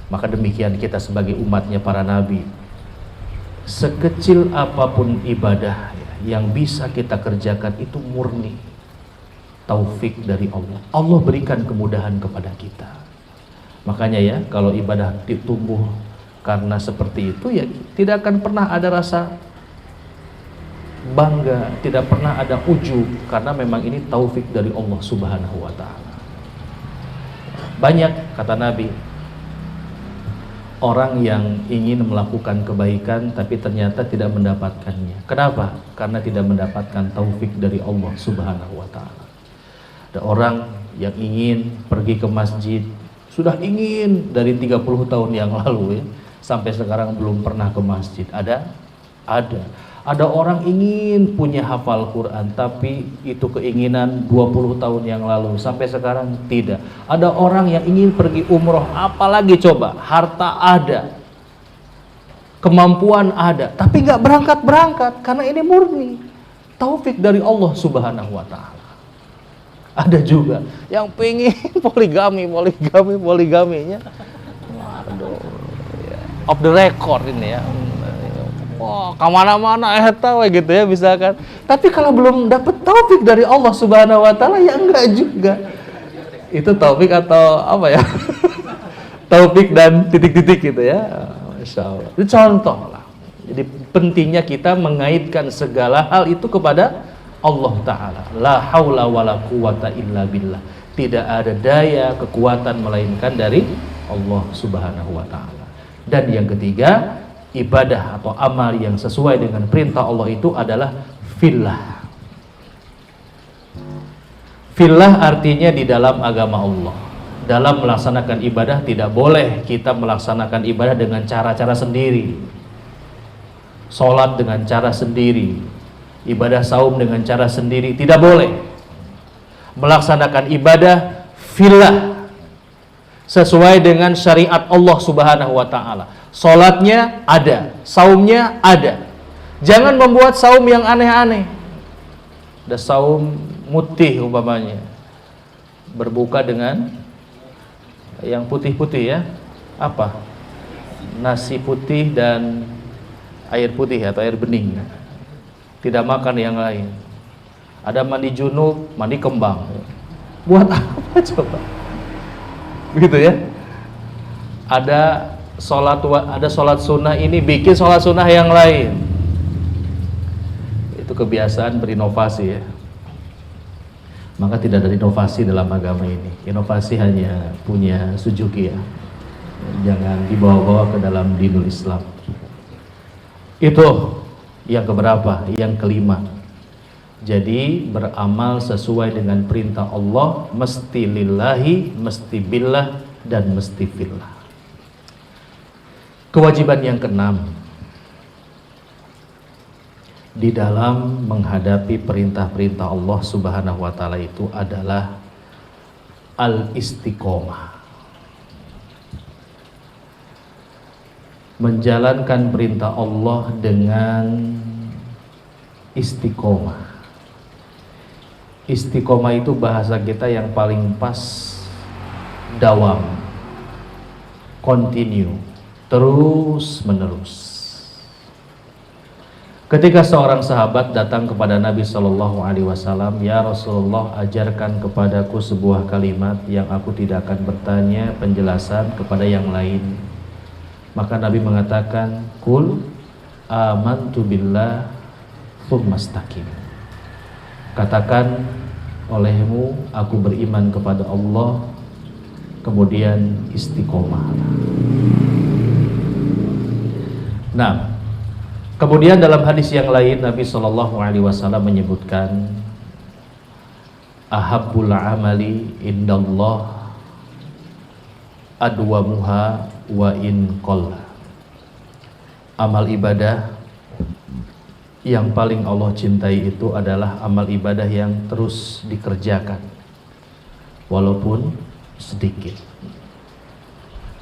Maka demikian kita sebagai umatnya para Nabi, sekecil apapun ibadah yang bisa kita kerjakan itu murni taufik dari Allah. Allah berikan kemudahan kepada kita. Makanya ya, kalau ibadah ditumbuh karena seperti itu ya tidak akan pernah ada rasa bangga, tidak pernah ada ujub, karena memang ini taufik dari Allah Subhanahu wa ta'ala. Banyak, kata Nabi, orang yang ingin melakukan kebaikan tapi ternyata tidak mendapatkannya. Kenapa? Karena tidak mendapatkan taufik dari Allah Subhanahu wa ta'ala. Ada orang yang ingin pergi ke masjid, sudah ingin dari 30 tahun yang lalu ya, sampai sekarang belum pernah ke masjid. Ada? Ada orang ingin punya hafal Quran, tapi itu keinginan 20 tahun yang lalu, sampai sekarang tidak. Ada orang yang ingin pergi umroh, apalagi coba, harta ada, kemampuan ada, tapi nggak berangkat-berangkat, karena ini murni taufik dari Allah Subhanahu wa ta'ala. Ada juga yang pengen poligaminya. Waduh, ya. Off the record ini ya. Wah, kemana-mana tahu gitu ya misalkan. Tapi kalau belum dapat taufik dari Allah Subhanahu Wa Taala ya enggak juga. Itu taufik atau apa ya? Taufik dan titik-titik gitu ya. Masya Allah. Itu contoh lah. Jadi pentingnya kita mengaitkan segala hal itu kepada Allah Ta'ala. La haula wa la quwata illa billah. Tidak ada daya kekuatan melainkan dari Allah Subhanahu Wa Ta'ala. Dan yang ketiga, ibadah atau amal yang sesuai dengan perintah Allah itu adalah fillah. Fillah artinya di dalam agama Allah. Dalam melaksanakan ibadah tidak boleh kita melaksanakan ibadah dengan cara-cara sendiri. Sholat dengan cara sendiri, ibadah saum dengan cara sendiri, tidak boleh. Melaksanakan ibadah fillah sesuai dengan syariat Allah Subhanahu Wa Ta'ala. Sholatnya ada, saumnya ada. Jangan membuat saum yang aneh-aneh. Ada saum mutih umpamanya, berbuka dengan yang putih-putih ya, apa? Nasi putih dan air putih atau air bening. Tidak makan yang lain. Ada mandi junub, mandi kembang. Buat apa coba? Begitu ya. Ada sholat sunnah ini bikin sholat sunnah yang lain. Itu kebiasaan berinovasi ya. Maka tidak ada inovasi dalam agama ini. Inovasi hanya punya Suzuki ya. Jangan dibawa-bawa ke dalam dinul Islam. Itu yang keberapa? Yang kelima. Jadi beramal sesuai dengan perintah Allah, mesti lillahi, mesti billah, dan mesti fillah. Kewajiban yang keenam di dalam menghadapi perintah-perintah Allah Subhanahu Wa Ta'ala itu adalah al-istiqomah. Menjalankan perintah Allah dengan istiqomah. Istiqomah itu bahasa kita yang paling pas, dawam, continue, terus menerus. Ketika seorang sahabat datang kepada Nabi Shallallahu Alaihi Wasallam, ya Rasulullah, ajarkan kepadaku sebuah kalimat yang aku tidak akan bertanya penjelasan kepada yang lain. Maka Nabi mengatakan, Qul amantu billah tsumastaqim. Katakan olehmu, aku beriman kepada Allah, kemudian istiqomah. Nah, kemudian dalam hadis yang lain Nabi Shallallahu Alaihi Wasallam menyebutkan, ahabbul amali indallah adwamuha wa in qalla. Amal ibadah yang paling Allah cintai itu adalah amal ibadah yang terus dikerjakan walaupun sedikit.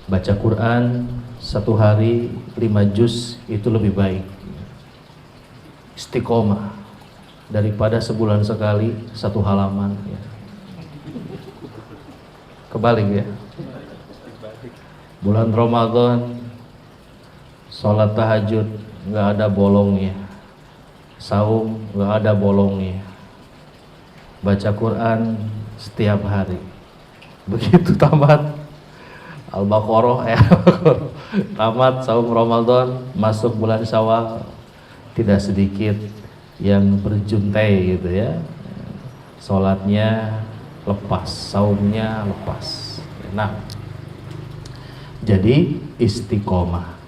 Baca Quran satu hari 5 juz itu lebih baik, istiqomah, daripada sebulan sekali 1 halaman ya. Kebalik ya. Bulan Ramadan sholat tahajud nggak ada bolongnya, saum nggak ada bolongnya, baca Quran setiap hari. Begitu tamat Al-Baqarah ya, tamat saum Ramadan, masuk bulan Syawal, tidak sedikit yang berjuntai gitu ya, sholatnya lepas, saumnya lepas. Nah, jadi istiqomah.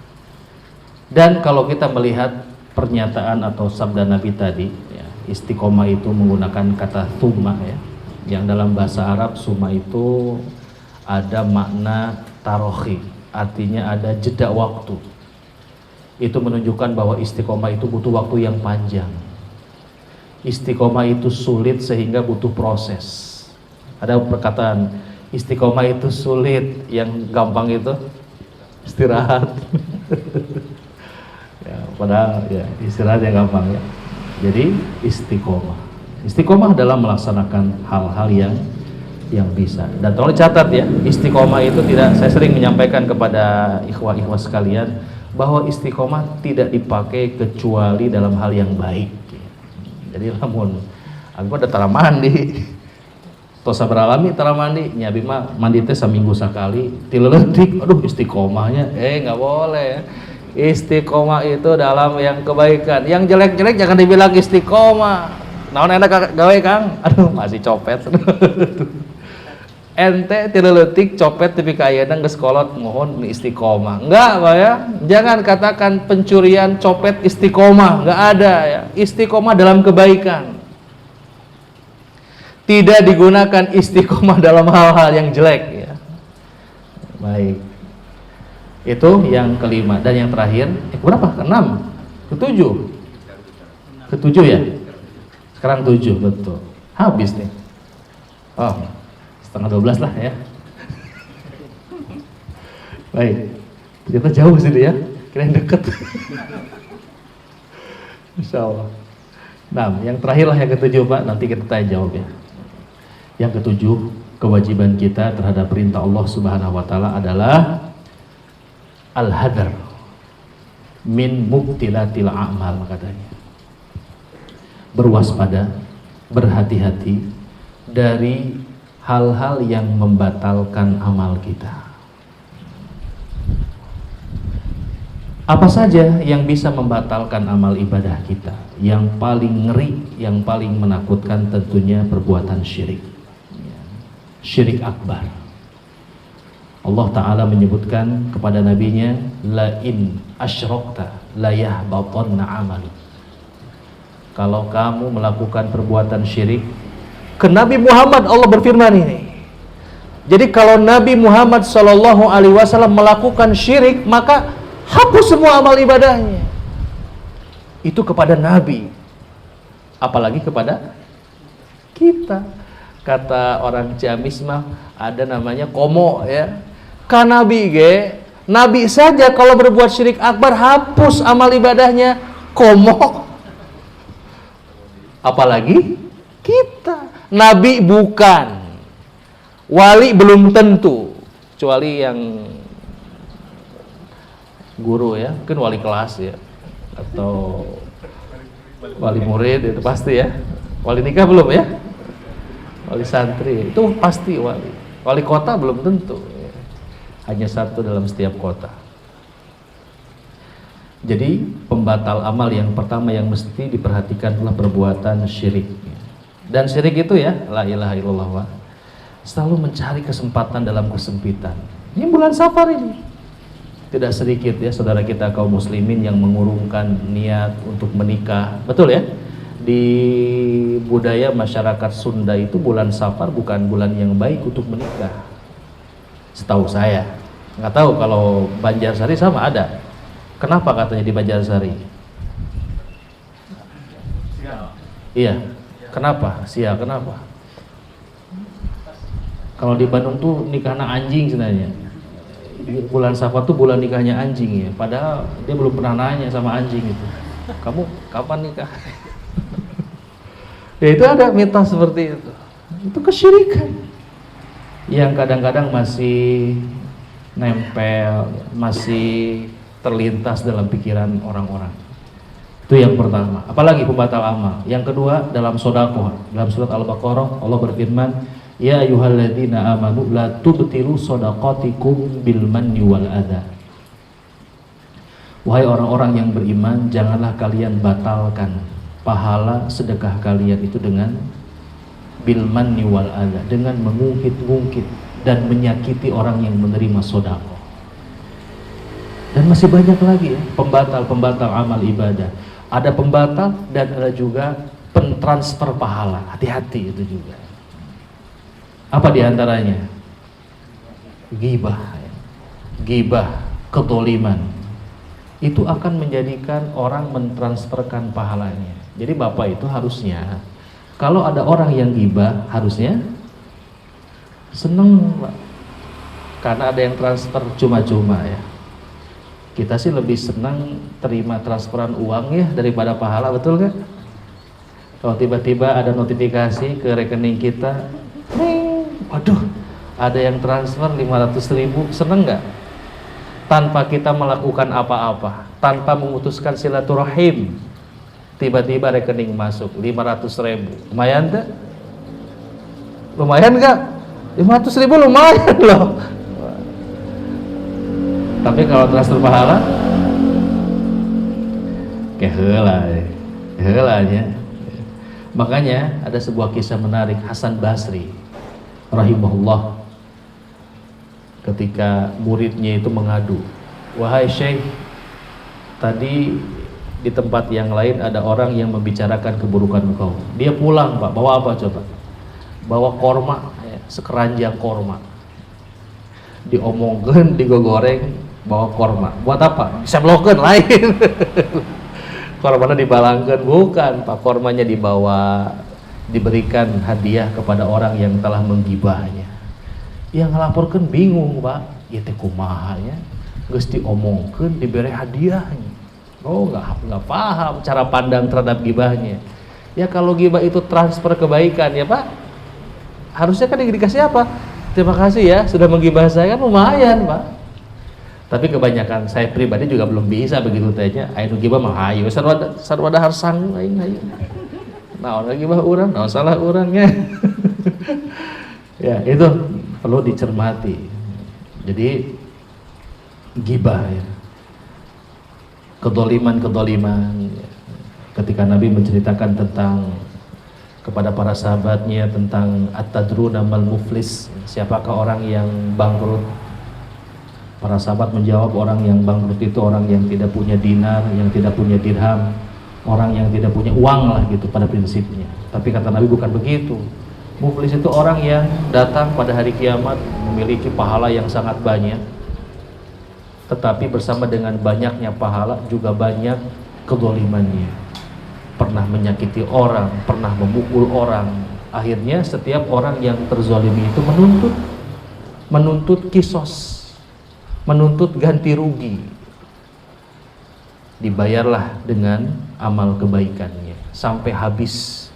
Dan kalau kita melihat pernyataan atau sabda Nabi tadi ya, istiqomah itu menggunakan kata thumma ya, yang dalam bahasa Arab summa itu ada makna tarohi, artinya ada jeda waktu. Itu menunjukkan bahwa istiqomah itu butuh waktu yang panjang. Istiqomah itu sulit sehingga butuh proses. Ada perkataan istiqomah itu sulit, yang gampang itu istirahat. Ya, padahal ya istirahat yang gampang ya. Jadi istiqomah. Istiqomah dalam melaksanakan hal-hal yang bisa. Dan tolong catat ya, istiqomah itu tidak, saya sering menyampaikan kepada ikhwah-ikhwah sekalian bahwa istiqomah tidak dipakai kecuali dalam hal yang baik. Jadi namun aku ada tara mandi, tosa beralami tara mandi, nyabi mah mandi teh saminggu sekali, tileletik, aduh istiqomahnya, nggak boleh ya. Istiqomah itu dalam yang kebaikan, yang jelek-jelek jangan dibilang istiqomah. Naon enak gawe Kang, aduh masih copet. Ente tileletik copet tapi kayaknya geus kolot mohon istiqomah. Enggak, Pak ya. Jangan katakan pencurian copet istiqomah, enggak ada ya. Istiqomah dalam kebaikan. Tidak digunakan istiqomah dalam hal-hal yang jelek ya. Baik. Itu yang kelima dan yang terakhir, berapa? Keenam, ketujuh. Ketujuh ya? Sekarang 7, betul. Habis nih. Oh. Setengah 12 lah ya. Baik, ternyata jauh sini ya, kirain deket. Insya Allah. Nah, yang terakhir lah yang ketujuh Pak, nanti kita tanya jawab ya. Yang ketujuh, kewajiban kita terhadap perintah Allah Subhanahu Wa Taala adalah al-hadar min mubtilatil a'mal katanya. Berwaspada, berhati-hati dari hal-hal yang membatalkan amal kita. Apa saja yang bisa membatalkan amal ibadah kita? Yang paling ngeri, yang paling menakutkan tentunya perbuatan syirik. Syirik akbar. Allah Ta'ala menyebutkan kepada nabinya, la in asyrokta la yahbatanna amaluk. Kalau kamu melakukan perbuatan syirik, ke Nabi Muhammad Allah berfirman ini. Jadi kalau Nabi Muhammad SAW melakukan syirik, maka hapus semua amal ibadahnya. Itu kepada Nabi. Apalagi kepada kita. Kata orang Ciamis mah ada namanya komo ya. Ka Nabi ge, Nabi saja kalau berbuat syirik akbar hapus amal ibadahnya, komo. Apalagi kita. Nabi bukan, wali belum tentu, kecuali yang guru ya, mungkin wali kelas ya, atau wali murid itu pasti ya. Wali nikah belum ya, wali santri itu pasti wali. Wali kota belum tentu, ya. Hanya satu dalam setiap kota. Jadi pembatal amal yang pertama yang mesti diperhatikan adalah perbuatan syirik. Dan syirik itu ya, la ilaha illallah, selalu mencari kesempatan dalam kesempitan. Ini bulan Safar ini. Tidak sedikit ya saudara kita kaum muslimin yang mengurungkan niat untuk menikah. Betul ya? Di budaya masyarakat Sunda itu bulan Safar bukan bulan yang baik untuk menikah. Setahu saya. Nggak tahu kalau Banjarsari sama ada. Kenapa katanya di Banjarsari? Iya. Kenapa? Kenapa? Kalau di Bandung tuh nikahnya anjing sebenarnya. Bulan Safar tuh bulan nikahnya anjing ya. Padahal dia belum pernah nanya sama anjing itu. Kamu kapan nikah? Ya itu ada mitos seperti itu. Itu kesyirikan. Yang kadang-kadang masih nempel, masih terlintas dalam pikiran orang-orang. Itu yang pertama. Apalagi pembatal amal. Yang kedua dalam sedekah. Dalam surat Al-Baqarah Allah berfirman, ya ayyuhalladzina amanu la tubtilu shadaqatikum bil manni wal adza. Wahai orang-orang yang beriman, janganlah kalian batalkan pahala sedekah kalian itu dengan bil manni wal adza, dengan mengungkit-ungkit dan menyakiti orang yang menerima sedekah. Dan masih banyak lagi ya pembatal-pembatal amal ibadah. Ada pembatal dan ada juga pentransfer pahala. Hati-hati itu juga. Apa diantaranya? Ghibah. Ghibah, kedoliman. Itu akan menjadikan orang mentransferkan pahalanya. Jadi Bapak itu harusnya, kalau ada orang yang ghibah, harusnya seneng Pak. Karena ada yang transfer cuma-cuma ya. Kita sih lebih senang terima transferan uang ya daripada pahala, betul kan? Kalau tiba-tiba ada notifikasi ke rekening kita, waduh, ada yang transfer 500.000, seneng nggak? Tanpa kita melakukan apa-apa, tanpa memutuskan silaturahim, tiba-tiba rekening masuk 500.000, lumayan tak? Lumayan nggak? 500.000 lumayan loh. Tapi kalau transfer pahala, kehelanya. Makanya ada sebuah kisah menarik Hasan Basri rahimahullah, ketika muridnya itu mengadu, wahai Syekh, tadi di tempat yang lain ada orang yang membicarakan keburukan engkau. Dia pulang Pak, bawa apa coba? Bawa korma, sekeranjang korma, diomongkan, digoreng, bawa korma. Buat apa? Bisa bloken lain. Kormanya dibalangkan, bukan Pak, kormanya dibawa, diberikan hadiah kepada orang yang telah menggibahnya. Yang ngelaporkan bingung Pak, ya teh kumaha ya, geus diomongkeun diberi hadiahnya. Oh nggak paham cara pandang terhadap gibahnya. Ya kalau gibah itu transfer kebaikan ya Pak, harusnya kan dikasih apa? Terima kasih ya sudah menggibah saya, kan lumayan Pak. Tapi kebanyakan saya pribadi juga belum bisa begitu tehnya. Anu gibah mah hayu sarwada harsang aing hayu. Naon gibah urang, naon salah urangnya. Ya, itu perlu dicermati. Jadi gibah ya. Kedoliman ketika Nabi menceritakan tentang kepada para sahabatnya tentang at-tadruna mal muflis, siapakah orang yang bangkrut? Para sahabat menjawab, orang yang bangkrut itu orang yang tidak punya dinar, yang tidak punya dirham, orang yang tidak punya uang lah gitu pada prinsipnya. Tapi kata Nabi bukan begitu. Muflis itu orang yang datang pada hari kiamat memiliki pahala yang sangat banyak, tetapi bersama dengan banyaknya pahala juga banyak kedolimannya. Pernah menyakiti orang, pernah memukul orang. Akhirnya setiap orang yang terzolimi itu menuntut kisos, menuntut ganti rugi. Dibayarlah dengan amal kebaikannya sampai habis.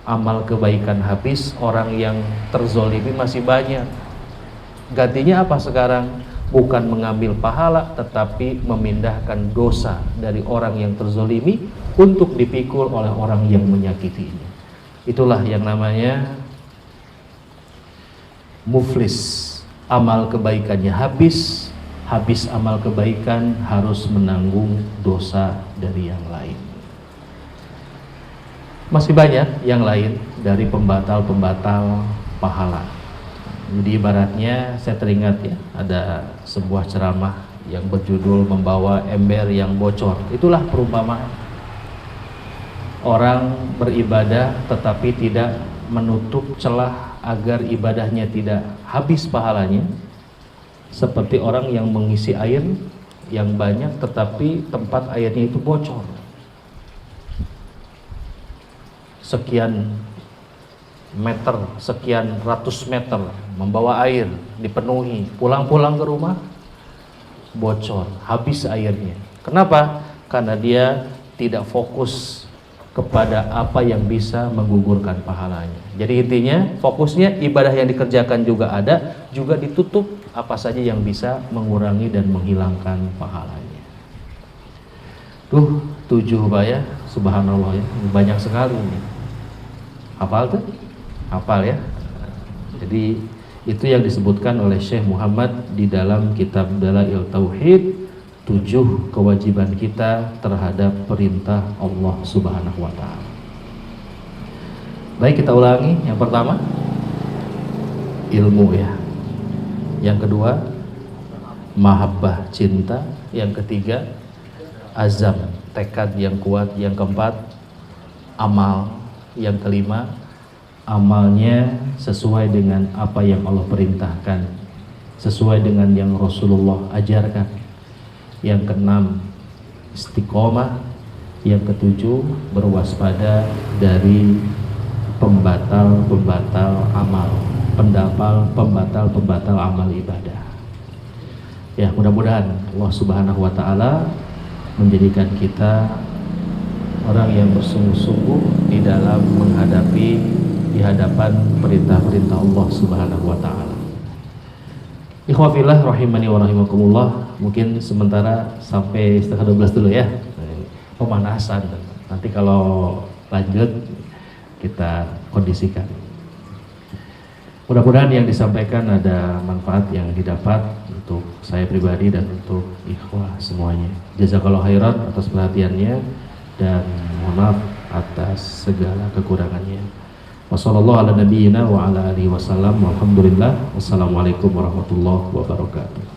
Amal kebaikan habis, orang yang terzolimi masih banyak. Gantinya apa sekarang? Bukan mengambil pahala, tetapi memindahkan dosa dari orang yang terzolimi untuk dipikul oleh orang yang menyakitinya. Itulah yang namanya muflis. Amal kebaikannya habis amal kebaikan, harus menanggung dosa dari yang lain. Masih banyak yang lain dari pembatal-pembatal pahala. Jadi ibaratnya saya teringat ya, ada sebuah ceramah yang berjudul membawa ember yang bocor. Itulah perumpamaan orang beribadah tetapi tidak menutup celah agar ibadahnya tidak habis pahalanya, seperti orang yang mengisi air yang banyak tetapi tempat airnya itu bocor. Sekian meter, sekian ratus meter membawa air, dipenuhi, pulang-pulang ke rumah bocor, habis airnya. Kenapa? Karena dia tidak fokus kepada apa yang bisa menggugurkan pahalanya. Jadi intinya fokusnya ibadah yang dikerjakan juga ada, juga ditutup apa saja yang bisa mengurangi dan menghilangkan pahalanya. Tuh 7 Pak ya, subhanallah ya, banyak sekali ini. Hafal tuh? Hafal ya. Jadi itu yang disebutkan oleh Syekh Muhammad di dalam kitab Dalail Tauhid, 7 kewajiban kita terhadap perintah Allah Subhanahu wa Ta'ala. Baik, kita ulangi. Yang pertama, ilmu ya. Yang kedua, mahabbah, cinta. Yang ketiga, azam, tekad yang kuat. Yang keempat, amal. Yang kelima, amalnya sesuai dengan apa yang Allah perintahkan, sesuai dengan yang Rasulullah ajarkan. Yang keenam, istiqomah. Yang ketujuh, berwaspada dari pembatal-pembatal amal, pembatal-pembatal amal ibadah. Ya, mudah-mudahan Allah Subhanahu wa Ta'ala menjadikan kita orang yang bersungguh-sungguh di dalam di hadapan perintah-perintah Allah Subhanahu wa taala. Ikhwafillah rahimani wa rahimakumullah, mungkin sementara sampai setengah 12 dulu ya. Pemanasan. Nanti kalau lanjut kita kondisikan. Mudah-mudahan yang disampaikan ada manfaat yang didapat untuk saya pribadi dan untuk ikhwah semuanya. Jazakallahu khairan atas perhatiannya dan mohon maaf atas segala kekurangannya. Wassalamualaikum warahmatullahi wabarakatuh.